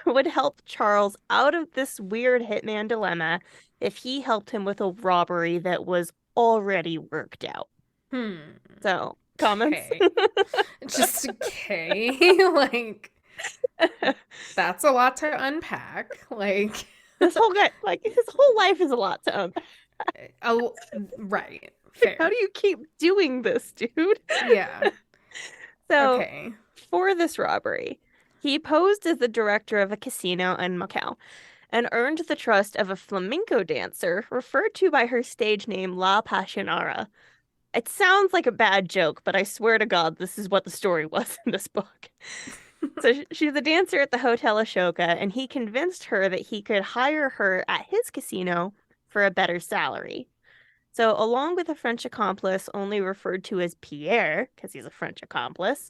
would help Charles out of this weird hitman dilemma if he helped him with a robbery that was already worked out. So, comments? Okay. Just okay. Like, that's a lot to unpack. Like, this whole guy, like, his whole life is a lot to unpack. Oh, right. Fair. How do you keep doing this, dude? Yeah. So, okay. For this robbery, he posed as the director of a casino in Macau and earned the trust of a flamenco dancer referred to by her stage name La Passionara. It sounds like a bad joke, but I swear to God, this is what the story was in this book. So she's a dancer at the Hotel Ashoka, and he convinced her that he could hire her at his casino for a better salary. So along with a French accomplice only referred to as Pierre, because he's a French accomplice,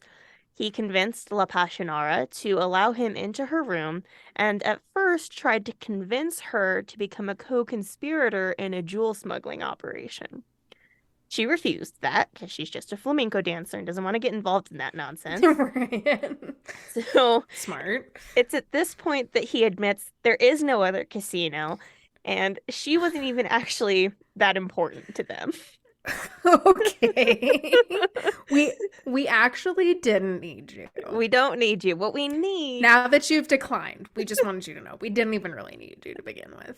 he convinced La Passionara to allow him into her room and at first tried to convince her to become a co-conspirator in a jewel smuggling operation. She refused that because she's just a flamenco dancer and doesn't want to get involved in that nonsense. Right. So smart. It's at this point that he admits there is no other casino, and she wasn't even actually that important to them. Okay. We actually didn't need you. We don't need you. What we need... Now that you've declined, we just wanted you to know. We didn't even really need you to begin with.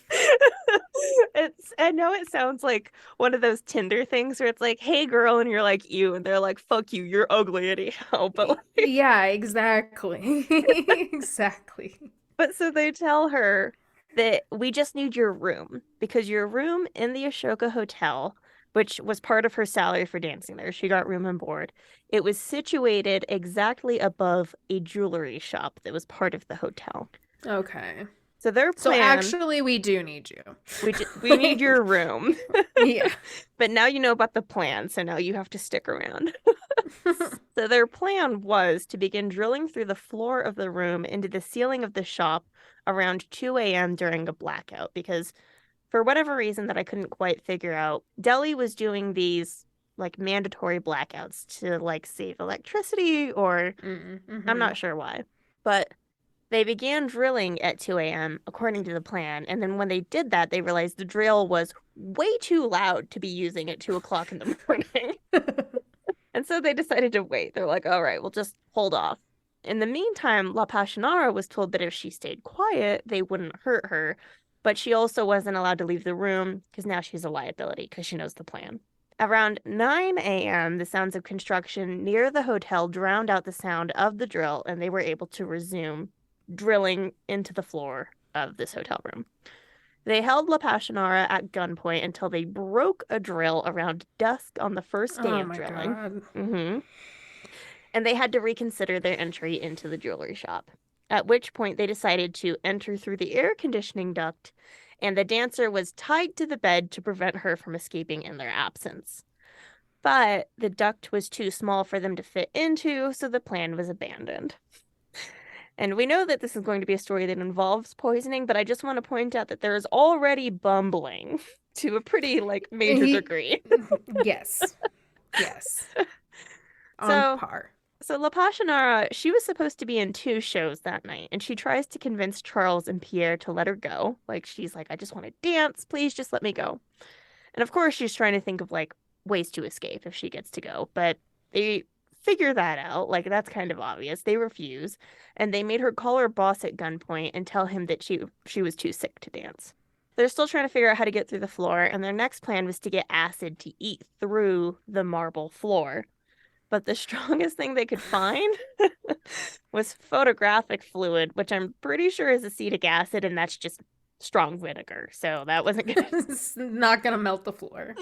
I know it sounds like one of those Tinder things where it's like, hey girl, and you're like, you, and they're like, fuck you, you're ugly anyhow. But like... Yeah, exactly. Exactly. But so they tell her that we just need your room because your room in the Ashoka Hotel, which was part of her salary for dancing there, she got room and board. It was situated exactly above a jewelry shop that was part of the hotel. Okay. So their plan... So actually, we do need you. We need your room. Yeah. But now you know about the plan, so now you have to stick around. So their plan was to begin drilling through the floor of the room into the ceiling of the shop around 2 a.m. during a blackout, because for whatever reason that I couldn't quite figure out, Delhi was doing these like mandatory blackouts to like save electricity or I'm not sure why. But they began drilling at 2 a.m. according to the plan, and then when they did that, they realized the drill was way too loud to be using at 2 o'clock in the morning. And so they decided to wait. They're like, all right, we'll just hold off. In the meantime, La Passionara was told that if she stayed quiet, they wouldn't hurt her. But she also wasn't allowed to leave the room because now she's a liability because she knows the plan. Around 9 a.m., the sounds of construction near the hotel drowned out the sound of the drill, and they were able to resume drilling into the floor of this hotel room. They held La Passionara at gunpoint until they broke a drill around dusk on the first day of drilling. God. And they had to reconsider their entry into the jewelry shop, at which point they decided to enter through the air conditioning duct, and the dancer was tied to the bed to prevent her from escaping in their absence. But the duct was too small for them to fit into, so the plan was abandoned. And we know that this is going to be a story that involves poisoning, but I just want to point out that there is already bumbling to a pretty, like, major degree. Yes. Yes. On par. So La Passionara, she was supposed to be in 2 shows that night, and she tries to convince Charles and Pierre to let her go. Like, she's like, I just want to dance. Please just let me go. And of course, she's trying to think of, like, ways to escape if she gets to go. But they figure that out. Like, that's kind of obvious. They refuse. And they made her call her boss at gunpoint and tell him that she was too sick to dance. They're still trying to figure out how to get through the floor, and their next plan was to get acid to eat through the marble floor. But the strongest thing they could find was photographic fluid, which I'm pretty sure is acetic acid, and that's just strong vinegar. So that wasn't gonna... It's not gonna melt the floor.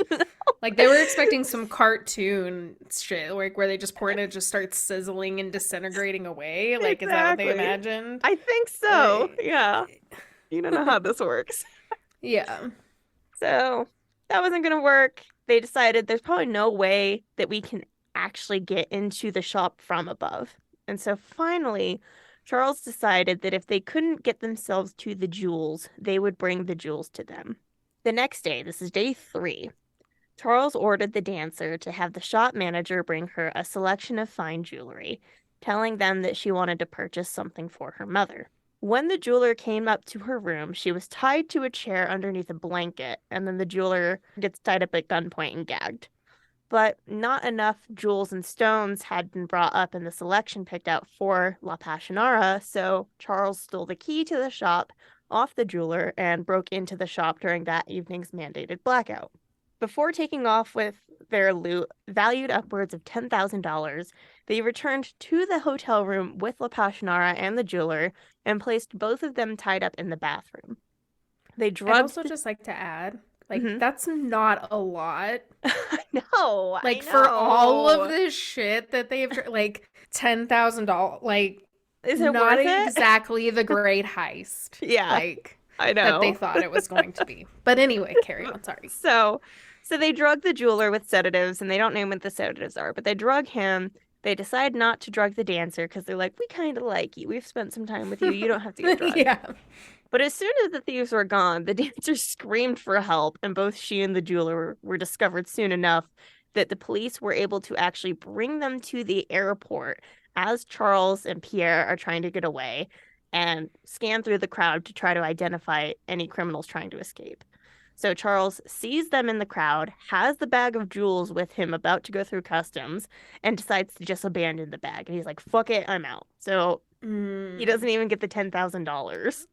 Like, they were expecting some cartoon shit, like where they just pour it and it just starts sizzling and disintegrating away. Like, exactly. Is that what they imagined? I think so. Yeah. You don't know how this works. Yeah. So that wasn't gonna work. They decided there's probably no way that we can actually get into the shop from above. And so finally, Charles decided that if they couldn't get themselves to the jewels, they would bring the jewels to them. The next day, this is day 3, Charles ordered the dancer to have the shop manager bring her a selection of fine jewelry, telling them that she wanted to purchase something for her mother. When the jeweler came up to her room, she was tied to a chair underneath a blanket, and then the jeweler gets tied up at gunpoint and gagged. But not enough jewels and stones had been brought up in the selection picked out for La Passionara, so Charles stole the key to the shop off the jeweler and broke into the shop during that evening's mandated blackout. Before taking off with their loot, valued upwards of $10,000, they returned to the hotel room with La Passionara and the jeweler and placed both of them tied up in the bathroom. They drugged. I'd also just like to add, that's not a lot. No, I know. For all of this shit that they've, $10,000, is it not worth it? Exactly the great heist. Yeah, I know. That they thought it was going to be. But anyway, carry on, sorry. So they drug the jeweler with sedatives, and they don't name what the sedatives are, but they drug him. They decide not to drug the dancer because they're like, we kind of like you. We've spent some time with you. You don't have to get drugged. Yeah. But as soon as the thieves were gone, the dancer screamed for help, and both she and the jeweler were discovered soon enough that the police were able to actually bring them to the airport as Charles and Pierre are trying to get away and scan through the crowd to try to identify any criminals trying to escape. So Charles sees them in the crowd, has the bag of jewels with him about to go through customs, and decides to just abandon the bag. And he's like, fuck it, I'm out. So he doesn't even get the $10,000.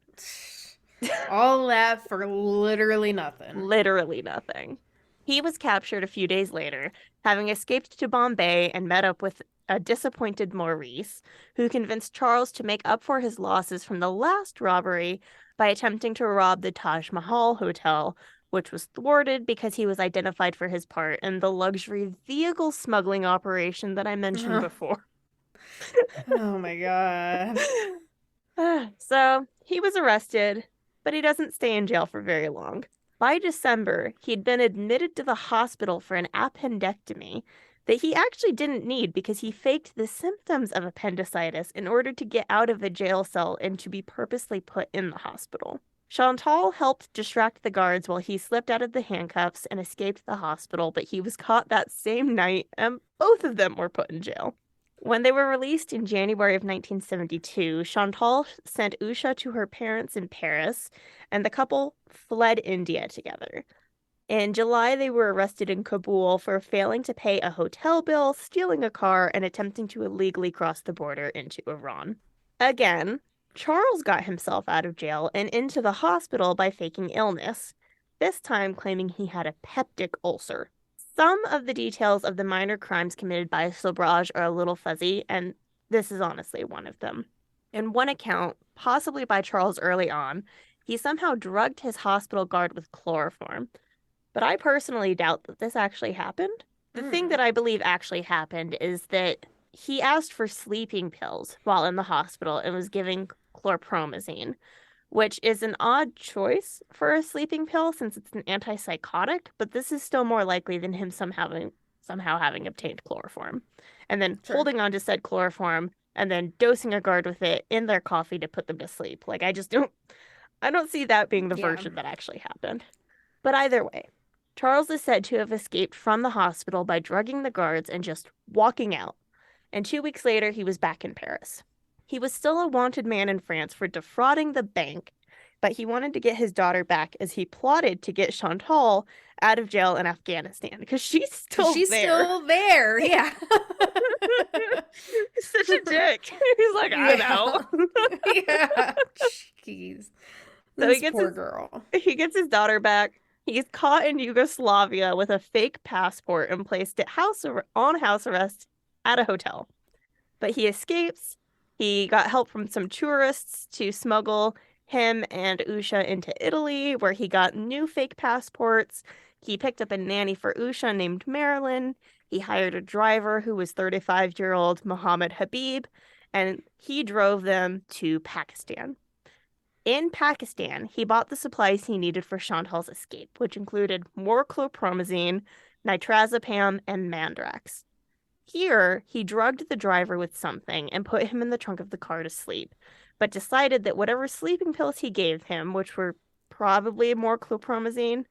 All that for literally nothing. Literally nothing. He was captured a few days later, having escaped to Bombay and met up with a disappointed Maurice, who convinced Charles to make up for his losses from the last robbery by attempting to rob the Taj Mahal Hotel, which was thwarted because he was identified for his part in the luxury vehicle smuggling operation that I mentioned before. Oh my god. So he was arrested, but he doesn't stay in jail for very long. By December, he'd been admitted to the hospital for an appendectomy that he actually didn't need because he faked the symptoms of appendicitis in order to get out of a jail cell and to be purposely put in the hospital. Chantal helped distract the guards while he slipped out of the handcuffs and escaped the hospital, but he was caught that same night and both of them were put in jail. When they were released in January of 1972, Chantal sent Usha to her parents in Paris, and the couple fled India together. In July, they were arrested in Kabul for failing to pay a hotel bill, stealing a car, and attempting to illegally cross the border into Iran. Again, Charles got himself out of jail and into the hospital by faking illness, this time claiming he had a peptic ulcer. Some of the details of the minor crimes committed by Sobhraj are a little fuzzy, and this is honestly one of them. In one account, possibly by Charles early on, he somehow drugged his hospital guard with chloroform. But I personally doubt that this actually happened. The thing that I believe actually happened is that he asked for sleeping pills while in the hospital and was giving chlorpromazine, which is an odd choice for a sleeping pill since it's an antipsychotic, but this is still more likely than him somehow having obtained chloroform and then holding on to said chloroform and then dosing a guard with it in their coffee to put them to sleep. I don't see that being the version that actually happened. But either way, Charles is said to have escaped from the hospital by drugging the guards and just walking out. And 2 weeks later, he was back in Paris. He was still a wanted man in France for defrauding the bank, but he wanted to get his daughter back as he plotted to get Chantal out of jail in Afghanistan because she's still there. Yeah. He's such a dick. He's like, I know. Yeah. Jeez. So he gets his daughter back. He's caught in Yugoslavia with a fake passport and placed on house arrest at a hotel. But he escapes. He got help from some tourists to smuggle him and Usha into Italy, where he got new fake passports. He picked up a nanny for Usha named Marilyn. He hired a driver who was 35-year-old Mohammed Habib, and he drove them to Pakistan. In Pakistan, he bought the supplies he needed for Chantal's escape, which included more chlorpromazine, nitrazepam, and mandrax. Here, he drugged the driver with something and put him in the trunk of the car to sleep, but decided that whatever sleeping pills he gave him, which were probably more chlorpromazine,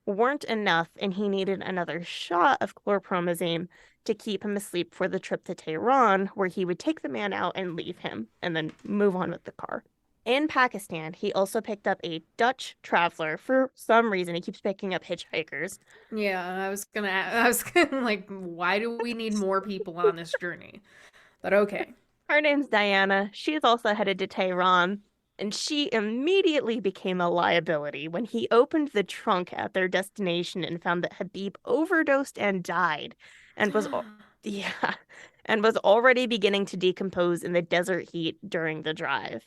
weren't enough, and he needed another shot of chlorpromazine to keep him asleep for the trip to Tehran, where he would take the man out and leave him, and then move on with the car. In Pakistan, he also picked up a Dutch traveler. For some reason, he keeps picking up hitchhikers. Yeah, I was gonna like, why do we need more people on this journey? But okay. Her name's Diana. She's also headed to Tehran, and she immediately became a liability when he opened the trunk at their destination and found that Habib overdosed and died, and was yeah, and was already beginning to decompose in the desert heat during the drive.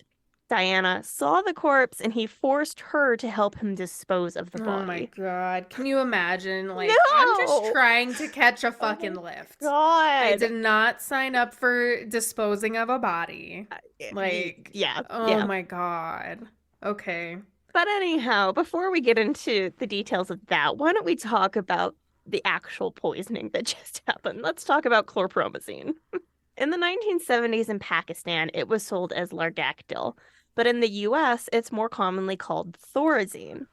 Diana saw the corpse, and he forced her to help him dispose of the body. Oh my God. Can you imagine? Like, No! I'm just trying to catch a fucking lift. God. I did not sign up for disposing of a body. Like, yeah. Oh my God. Okay. But anyhow, before we get into the details of that, why don't we talk about the actual poisoning that just happened? Let's talk about chlorpromazine. In the 1970s in Pakistan, it was sold as Lardactyl, but in the US, it's more commonly called Thorazine.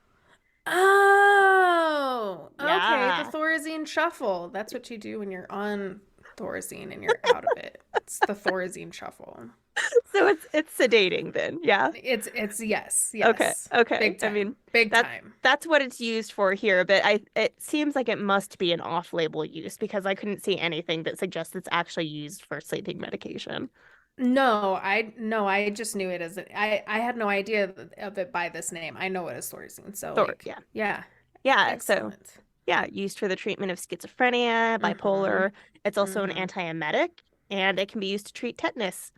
Oh, Yeah. okay. The Thorazine shuffle. That's what you do when you're on Thorazine and you're out of it. It's the Thorazine shuffle. So it's sedating then, yeah? It's yes. Okay. Big time. I mean, big time. That's what it's used for here, but it seems like it must be an off-label use because I couldn't see anything that suggests it's actually used for sleeping medication. No, I just knew it as I had no idea of it by this name. I know it as Thorazine. So like, yeah. Excellent. So used for the treatment of schizophrenia, bipolar. It's also an antiemetic, and it can be used to treat tetanus.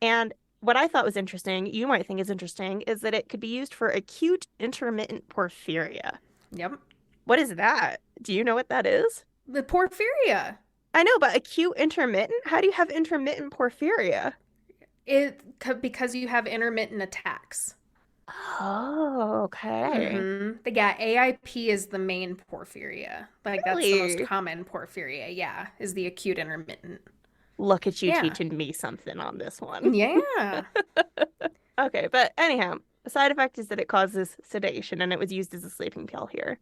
And what I thought was interesting, you might think is interesting, is that it could be used for acute intermittent porphyria. Yep. What is that? Do you know what that is? The porphyria. I know, but acute intermittent? How do you have intermittent porphyria? Because you have intermittent attacks. Oh, okay. Yeah, AIP is the main porphyria. Like Really? That's the most common porphyria. Yeah, is the acute intermittent. Look at you teaching me something on this one. Yeah. Okay, but anyhow, the side effect is that it causes sedation, and it was used as a sleeping pill here.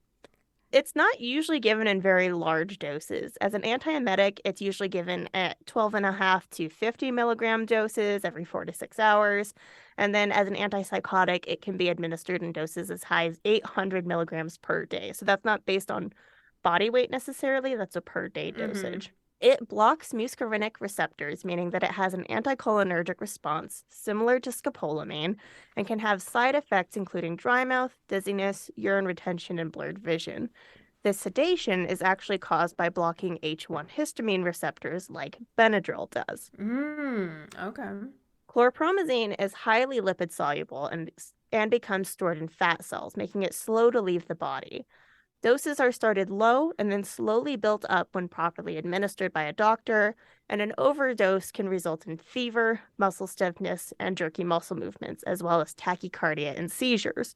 It's not usually given in very large doses. As an antiemetic, it's usually given at 12.5 to 50 milligram doses every 4 to 6 hours. And then as an antipsychotic, it can be administered in doses as high as 800 milligrams per day. So that's not based on body weight necessarily, that's a per day dosage. It blocks muscarinic receptors, meaning that it has an anticholinergic response similar to scopolamine and can have side effects including dry mouth, dizziness, urine retention, and blurred vision. This sedation is actually caused by blocking H1 histamine receptors like Benadryl does. Okay. Chlorpromazine is highly lipid soluble and becomes stored in fat cells, making it slow to leave the body. Doses are started low and then slowly built up when properly administered by a doctor, and an overdose can result in fever, muscle stiffness, and jerky muscle movements, as well as tachycardia and seizures.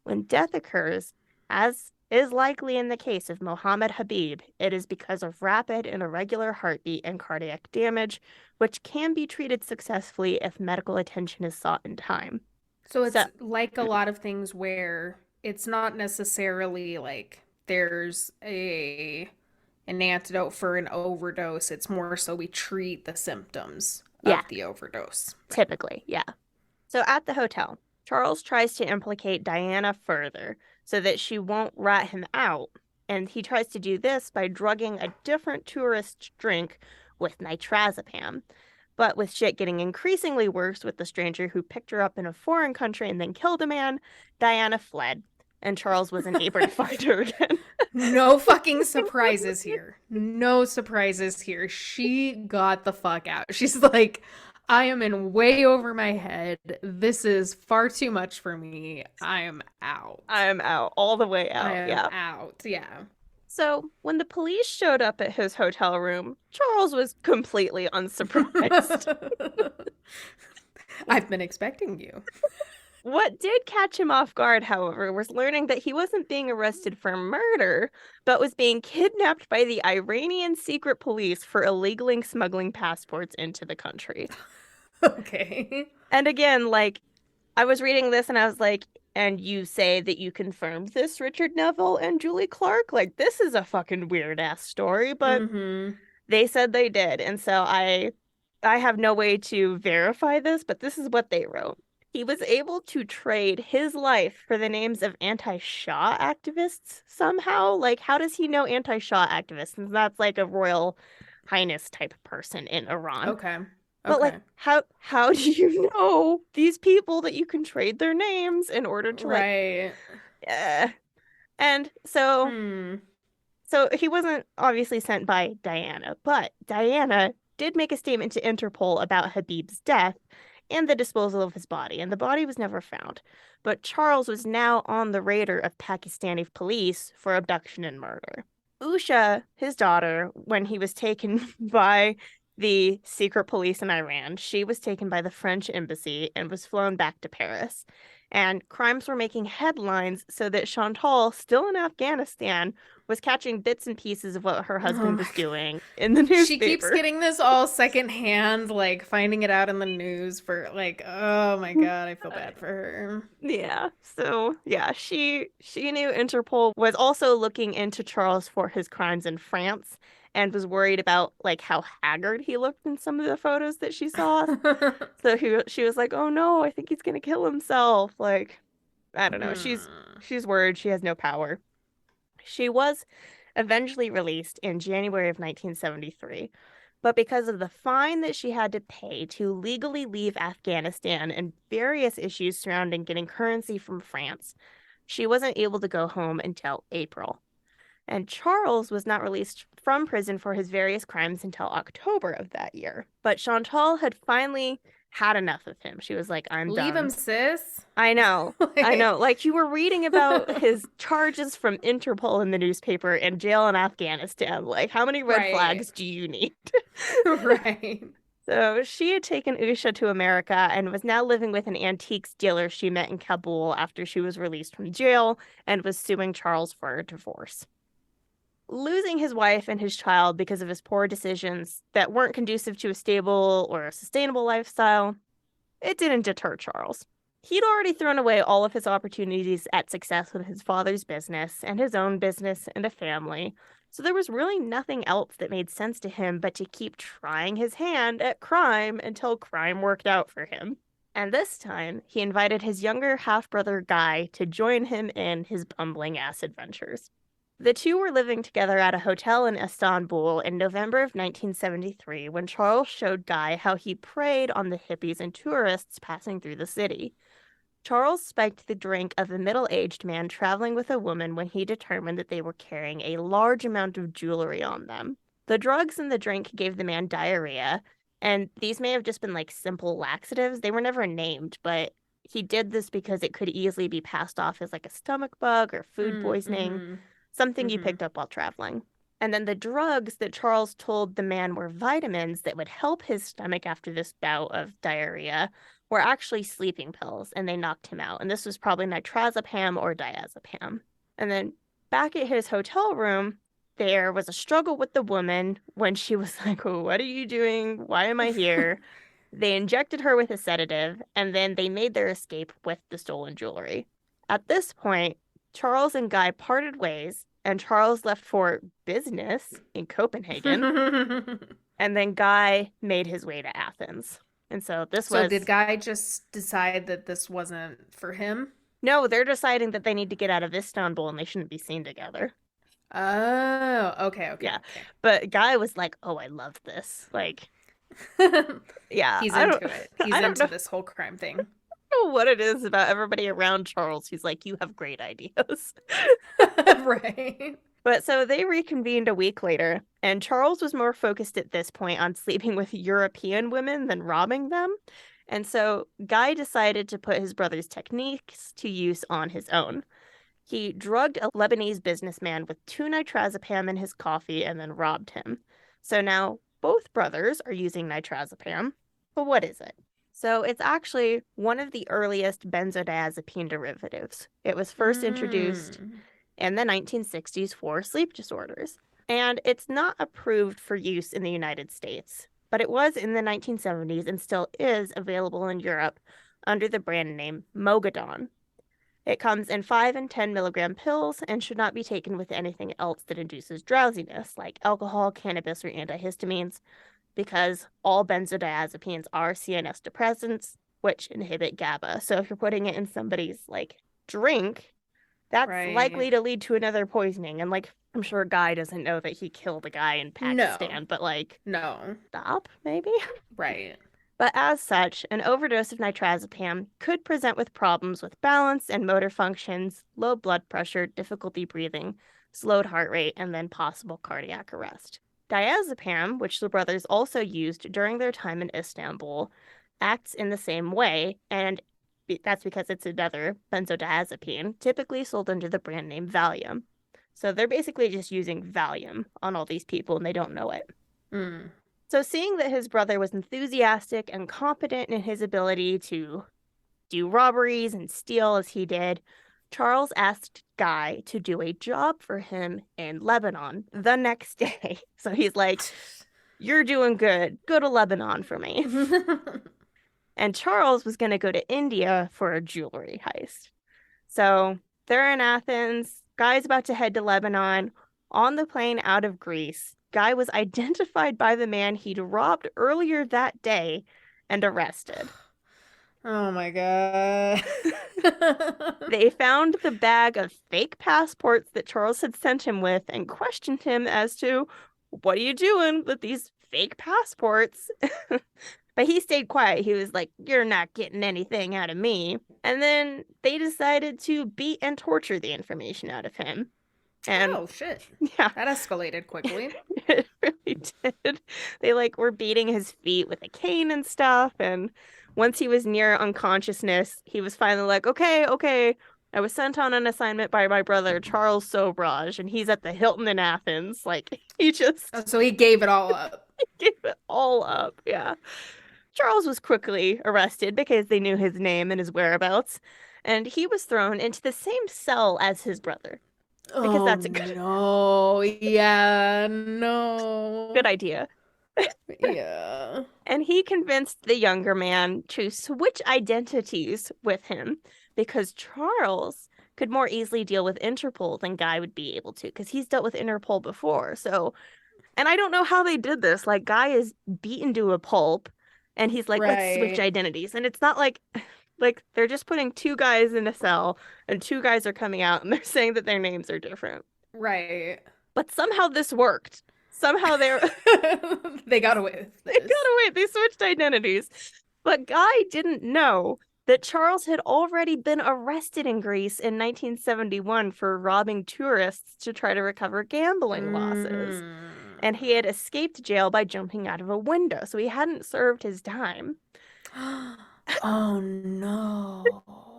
When death occurs, as is likely in the case of Mohammed Habib, it is because of rapid and irregular heartbeat and cardiac damage, which can be treated successfully if medical attention is sought in time. So it's like a lot of things where it's not necessarily like there's an antidote for an overdose. It's more so we treat the symptoms of the overdose. Typically, yeah. So at the hotel, Charles tries to implicate Diana further so that she won't rat him out. And he tries to do this by drugging a different tourist drink with nitrazepam. But with shit getting increasingly worse with the stranger who picked her up in a foreign country and then killed a man, Diana fled. And Charles wasn't able to find her again. No fucking surprises here. No surprises here. She got the fuck out. She's like, I am in way over my head. This is far too much for me. I am out. I am out. All the way out. I am out. Yeah. So when the police showed up at his hotel room, Charles was completely unsurprised. I've been expecting you. What did catch him off guard, however, was learning that he wasn't being arrested for murder, but was being kidnapped by the Iranian secret police for illegally smuggling passports into the country. Okay. And again, like, I was reading this and I was like, and you say that you confirmed this, Richard Neville and Julie Clark? Like, this is a fucking weird ass story, but Mm-hmm. they said they did. And so I have no way to verify this, but this is what they wrote. He was able to trade his life for the names of anti-Shah activists somehow. Like, how does he know anti-Shah activists? And that's like a royal highness type person in Iran. Okay. But like, Okay. how do you know these people that you can trade their names in order to like, Right. and so Hmm. so he wasn't obviously sent by Diana, but Diana did make a statement to Interpol about Habib's death and the disposal of his body, and the body was never found. But Charles was now on the radar of Pakistani police for abduction and murder. Usha, his daughter, when he was taken by the secret police in Iran, she was taken by the French embassy and was flown back to Paris. And crimes were making headlines so that Chantal, still in Afghanistan, was catching bits and pieces of what her Oh husband my was God. doing in the She keeps newspaper. getting this all secondhand, like finding it out in the news for like, oh my God, I feel bad for her. Yeah. So yeah, she knew Interpol was also looking into Charles for his crimes in France and was worried about like how haggard he looked in some of the photos that she saw. So she was like, "Oh no, I think he's gonna kill himself." Like, I don't know. Hmm. She's worried she has no power. She was eventually released in January of 1973, but because of the fine that she had to pay to legally leave Afghanistan and various issues surrounding getting currency from France, she wasn't able to go home until April. And Charles was not released from prison for his various crimes until October of that year. But Chantal had finally had enough of him. She was like, I'm Leave him, done. sis. I know. I Like, know. Like you were reading about his charges from Interpol in the newspaper and jail in Afghanistan. Like, how many red right. flags do you need? Right. So she had taken Usha to America and was now living with an antiques dealer she met in Kabul after she was released from jail and was suing Charles for a divorce. Losing his wife and his child because of his poor decisions that weren't conducive to a stable or a sustainable lifestyle, it didn't deter Charles. He'd already thrown away all of his opportunities at success with his father's business and his own business and a family, so there was really nothing else that made sense to him but to keep trying his hand at crime until crime worked out for him. And this time, he invited his younger half-brother Guy to join him in his bumbling ass adventures. The two were living together at a hotel in Istanbul in November of 1973 when Charles showed Guy how he preyed on the hippies and tourists passing through the city. Charles spiked the drink of a middle-aged man traveling with a woman when he determined that they were carrying a large amount of jewelry on them. The drugs in the drink gave the man diarrhea, and these may have just been like simple laxatives. They were never named, but he did this because it could easily be passed off as like a stomach bug or food poisoning, Mm-hmm. something you Mm-hmm. picked up while traveling. And then the drugs that Charles told the man were vitamins that would help his stomach after this bout of diarrhea were actually sleeping pills, and they knocked him out. And this was probably nitrazepam or diazepam. And then back at his hotel room, there was a struggle with the woman when she was like, oh, what are you doing? Why am I here? They injected her with a sedative, and then they made their escape with the stolen jewelry. At this point, Charles and Guy parted ways, and Charles left for business in Copenhagen, and then Guy made his way to Athens. And so this So did was Guy just decide that this wasn't for him? no, they're deciding that they need to get out of Istanbul and they shouldn't be seen together. Oh, okay, okay, Yeah. But Guy was like, "Oh, I love this." Like, okay. yeah, He's I don't into it. He's I don't into know this whole crime thing. what it is about everybody around Charles. He's like, "You have great ideas." Right. But so they reconvened a week later, and Charles was more focused at this point on sleeping with European women than robbing them. And so Guy decided to put his brother's techniques to use on his own. He drugged a Lebanese businessman with 2 nitrazepam in his coffee and then robbed him. So now both brothers are using nitrazepam. But what is it? So it's actually one of the earliest benzodiazepine derivatives. It was first introduced in the 1960s for sleep disorders. And it's not approved for use in the United States, but it was in the 1970s and still is available in Europe under the brand name Mogadon. It comes in 5 and 10 milligram pills and should not be taken with anything else that induces drowsiness, like alcohol, cannabis, or antihistamines, because all benzodiazepines are CNS depressants, which inhibit GABA. So if you're putting it in somebody's like drink, that's likely to lead to another poisoning. And like, I'm sure a guy doesn't know that he killed a guy in Pakistan, but like, no, stop, maybe? Right. But as such, an overdose of nitrazepam could present with problems with balance and motor functions, low blood pressure, difficulty breathing, slowed heart rate, and then possible cardiac arrest. Diazepam, which the brothers also used during their time in Istanbul, acts in the same way, and that's because it's another benzodiazepine, typically sold under the brand name Valium. So they're basically just using Valium on all these people, and they don't know it. So seeing that his brother was enthusiastic and competent in his ability to do robberies and steal as he did, Charles asked Guy to do a job for him in Lebanon the next day. So he's like, you're doing good. Go to Lebanon for me. And Charles was going to go to India for a jewelry heist. So they're in Athens. Guy's about to head to Lebanon. On the plane out of Greece, Guy was identified by the man he'd robbed earlier that day and arrested. Oh my God. They found the bag of fake passports that Charles had sent him with and questioned him as to, what are you doing with these fake passports? But he stayed quiet. He was like, you're not getting anything out of me. And then they decided to beat and torture the information out of him. And oh, shit. Yeah. That escalated quickly. It really did. They like were beating his feet with a cane and stuff. And once he was near unconsciousness, he was finally like, okay. I was sent on an assignment by my brother, Charles Sobhraj, and he's at the Hilton in Athens. Like, he just... Oh, so he gave it all up. He gave it all up, yeah. Charles was quickly arrested because they knew his name and his whereabouts, and he was thrown into the same cell as his brother. Because that's a good... No, yeah, no. Good idea. Yeah. And he convinced the younger man to switch identities with him because Charles could more easily deal with Interpol than Guy would be able to, because he's dealt with Interpol before. So, and I don't know how they did this. Like, Guy is beaten to a pulp, and he's like, let's switch identities. And it's not like they're just putting two guys in a cell, and two guys are coming out, and they're saying that their names are different. Right. But somehow this worked. Somehow they got away with this. They got away. They switched identities. But Guy didn't know that Charles had already been arrested in Greece in 1971 for robbing tourists to try to recover gambling losses. And he had escaped jail by jumping out of a window, so he hadn't served his time. Oh, no.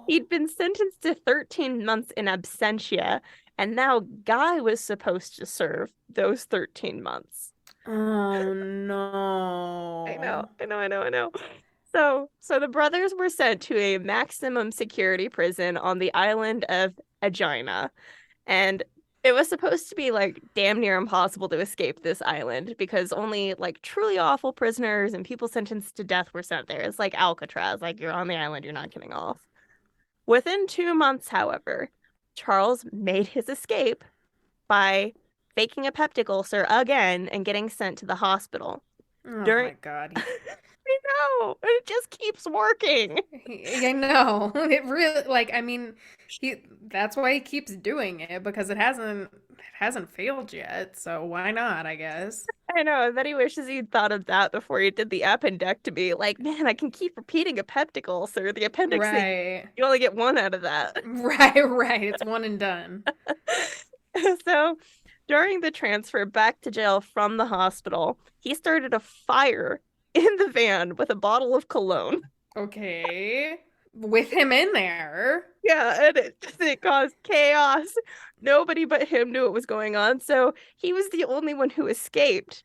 He'd been sentenced to 13 months in absentia, and now Guy was supposed to serve those 13 months. Oh, no. I know. So the brothers were sent to a maximum security prison on the island of Aegina, and it was supposed to be like damn near impossible to escape this island because only like truly awful prisoners and people sentenced to death were sent there. It's like Alcatraz, like you're on the island, you're not getting off. Within 2 months, however, Charles made his escape by faking a peptic ulcer again and getting sent to the hospital. Oh my God. I know. It just keeps working. I know. It really, like, I mean, that's why he keeps doing it, because it hasn't failed yet, so why not, I guess. I know. I bet he wishes he'd thought of that before he did the appendectomy. Like, man, I can keep repeating a peptic ulcer. The appendix, right. You only get one out of that. Right. It's one and done. So, during the transfer back to jail from the hospital, he started a fire in the van with a bottle of cologne. Okay. With him in there. Yeah, and it caused chaos. Nobody but him knew what was going on, so he was the only one who escaped.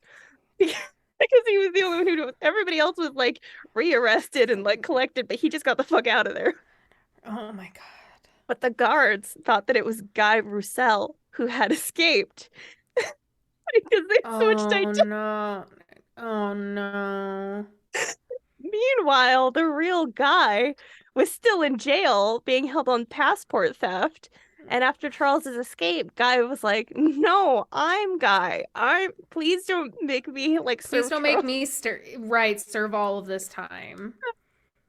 Because he was the only one who knew. Everybody else was like rearrested and like collected, but he just got the fuck out of there. Oh my God. But the guards thought that it was Guy Roussel who had escaped because they switched Oh identities. no. Oh no. Meanwhile, the real Guy was still in jail being held on passport theft. And after Charles's escape, Guy was like, "No, I'm Guy. I'm please don't make me like Please serve don't make Charles." me right serve all of this time.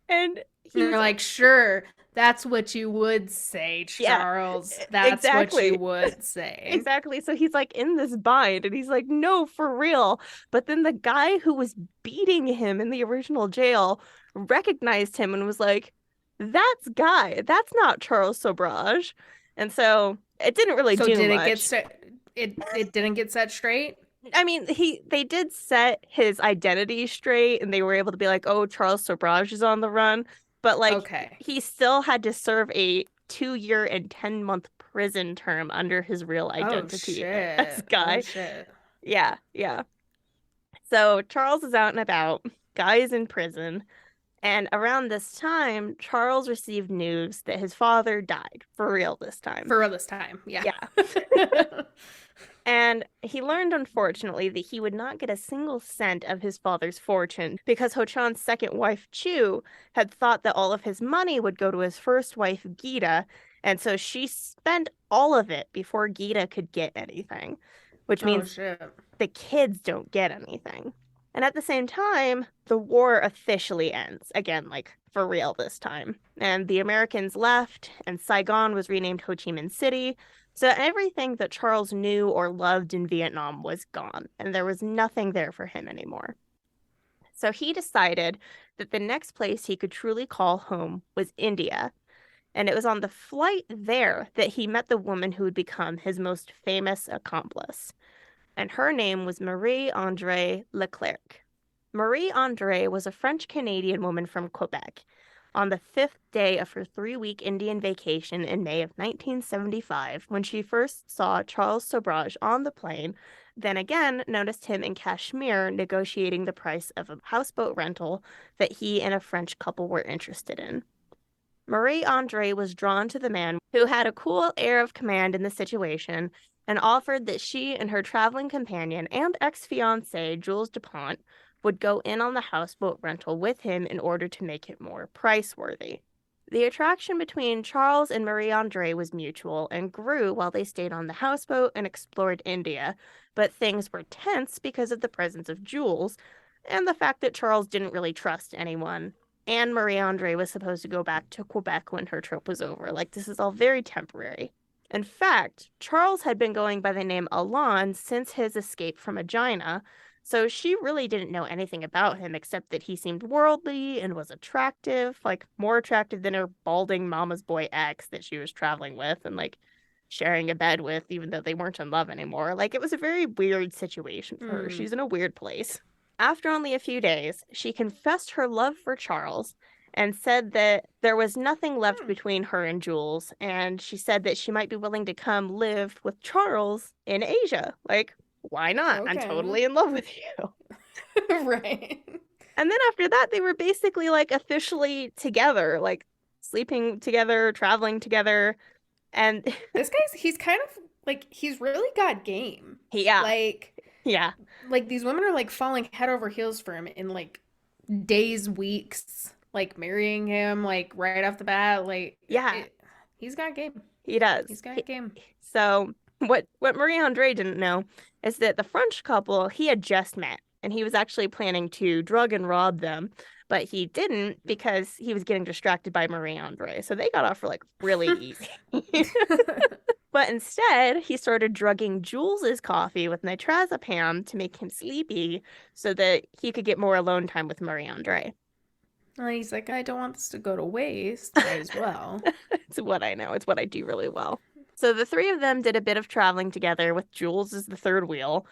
And And he they're was like, sure, that's what you would say, yeah, Charles. That's what you exactly. would say. Exactly. So he's like in this bind and he's like, no, for real. But then the guy who was beating him in the original jail recognized him and was like, that's Guy. That's not Charles Sobhraj. And so it didn't really So do did it get much. it didn't get set straight? I mean, they did set his identity straight and they were able to be like, oh, Charles Sobhraj is on the run. But like Okay. he still had to serve a 2 year and 10-month prison term under his real Oh identity as shit. Oh Guy. shit. Yeah, yeah. So Charles is out and about. Guy is in prison. And around this time, Charles received news that his father died for real this time. For real this time. Yeah. Yeah. And he learned, unfortunately, that he would not get a single cent of his father's fortune because Ho Chan's second wife, Chu, had thought that all of his money would go to his first wife, Gita. And so she spent all of it before Gita could get anything, which Oh means shit. the kids don't get anything. And at the same time, the war officially ends. Again, like for real this time. And the Americans left, and Saigon was renamed Ho Chi Minh City. So everything that Charles knew or loved in Vietnam was gone, and there was nothing there for him anymore. So he decided that the next place he could truly call home was India. And it was on the flight there that he met the woman who would become his most famous accomplice, and her name was Marie-André Leclerc. Marie-André was a French-Canadian woman from Quebec. On the 5th day of her 3-week Indian vacation in May of 1975, when she first saw Charles Sobhraj on the plane, then again noticed him in Kashmir negotiating the price of a houseboat rental that he and a French couple were interested in. Marie-André was drawn to the man who had a cool air of command in the situation and offered that she and her traveling companion and ex-fiancé, Jules Dupont, would go in on the houseboat rental with him in order to make it more price-worthy. The attraction between Charles and Marie-André was mutual and grew while they stayed on the houseboat and explored India, but things were tense because of the presence of Jules and the fact that Charles didn't really trust anyone. And Marie-André was supposed to go back to Quebec when her trip was over. Like, this is all very temporary. In fact, Charles had been going by the name Alain since his escape from Aegina, so she really didn't know anything about him except that he seemed worldly and was attractive, like more attractive than her balding mama's boy ex that she was traveling with and like sharing a bed with, even though they weren't in love anymore. Like, it was a very weird situation for her. She's in a weird place. After only a few days, she confessed her love for Charles and said that there was nothing left between her and Jules, and she said that she might be willing to come live with Charles in Asia. Like, why not? I'm Okay. totally in love with you. Right. And then after that, they were basically like officially together, like sleeping together, traveling together. And This he's kind of like he's really got game. yeah, Like yeah, these women are like falling head over heels for him in like days, weeks, like marrying him like right off the bat. Like yeah, he's got game. he does. He's got game. So what Marie-André didn't know is that the French couple he had just met, and he was actually planning to drug and rob them, but he didn't because he was getting distracted by Marie-André. So they got off for like really easy. But instead, he started drugging Jules's coffee with nitrazepam to make him sleepy so that he could get more alone time with Marie-André. Well, he's like, I don't want this to go to waste. Might as well. It's what I know. It's what I do really well. So the three of them did a bit of traveling together with Jules as the third wheel,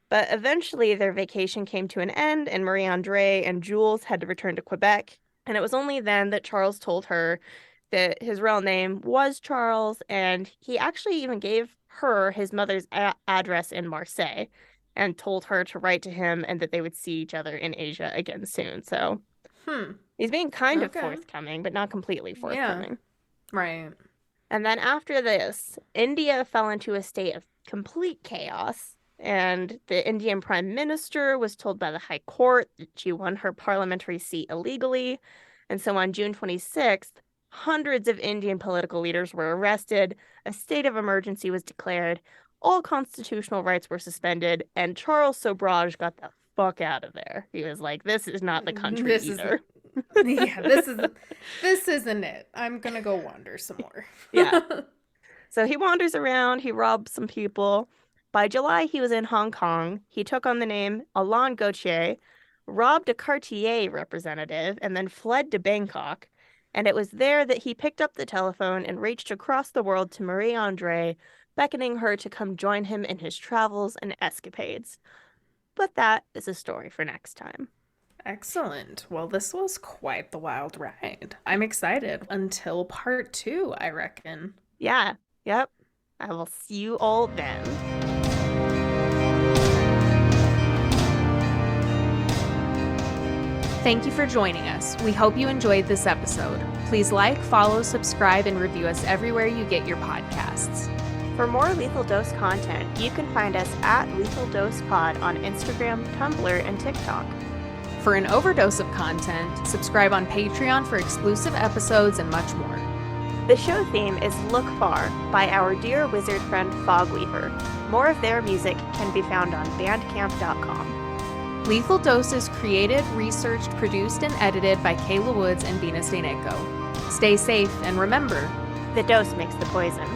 but eventually their vacation came to an end and Marie-André and Jules had to return to Quebec. And it was only then that Charles told her that his real name was Charles, and he actually even gave her his mother's address in Marseille. and told her to write to him and that they would see each other in Asia again soon. So he's being kind of forthcoming, but not completely forthcoming. Yeah. Right. And then after this, India fell into a state of complete chaos. And the Indian prime minister was told by the High Court that she won her parliamentary seat illegally. And so on June 26th, hundreds of Indian political leaders were arrested, a state of emergency was declared, all constitutional rights were suspended, and Charles Sobhraj got the fuck out of there. He was like, this is not the country either. This isn't it. I'm gonna go wander some more. Yeah. So he wanders around, he robs some people. By July, he was in Hong Kong. He took on the name Alain Gauthier, robbed a Cartier representative, and then fled to Bangkok. And it was there that he picked up the telephone and reached across the world to Marie-Andre, beckoning her to come join him in his travels and escapades. But that is a story for next time. Excellent. Well, this was quite the wild ride. I'm excited until part 2, I reckon. Yeah. Yep. I will see you all then. Thank you for joining us. We hope you enjoyed this episode. Please like, follow, subscribe, and review us everywhere you get your podcasts. For more Lethal Dose content, you can find us at Lethal Dose Pod on Instagram, Tumblr, and TikTok. For an overdose of content, subscribe on Patreon for exclusive episodes and much more. The show theme is Look Far by our dear wizard friend Fogweaver. More of their music can be found on bandcamp.com. Lethal Dose is created, researched, produced, and edited by Kayla Woods and Bina Steineko. Stay safe, and remember, the dose makes the poison.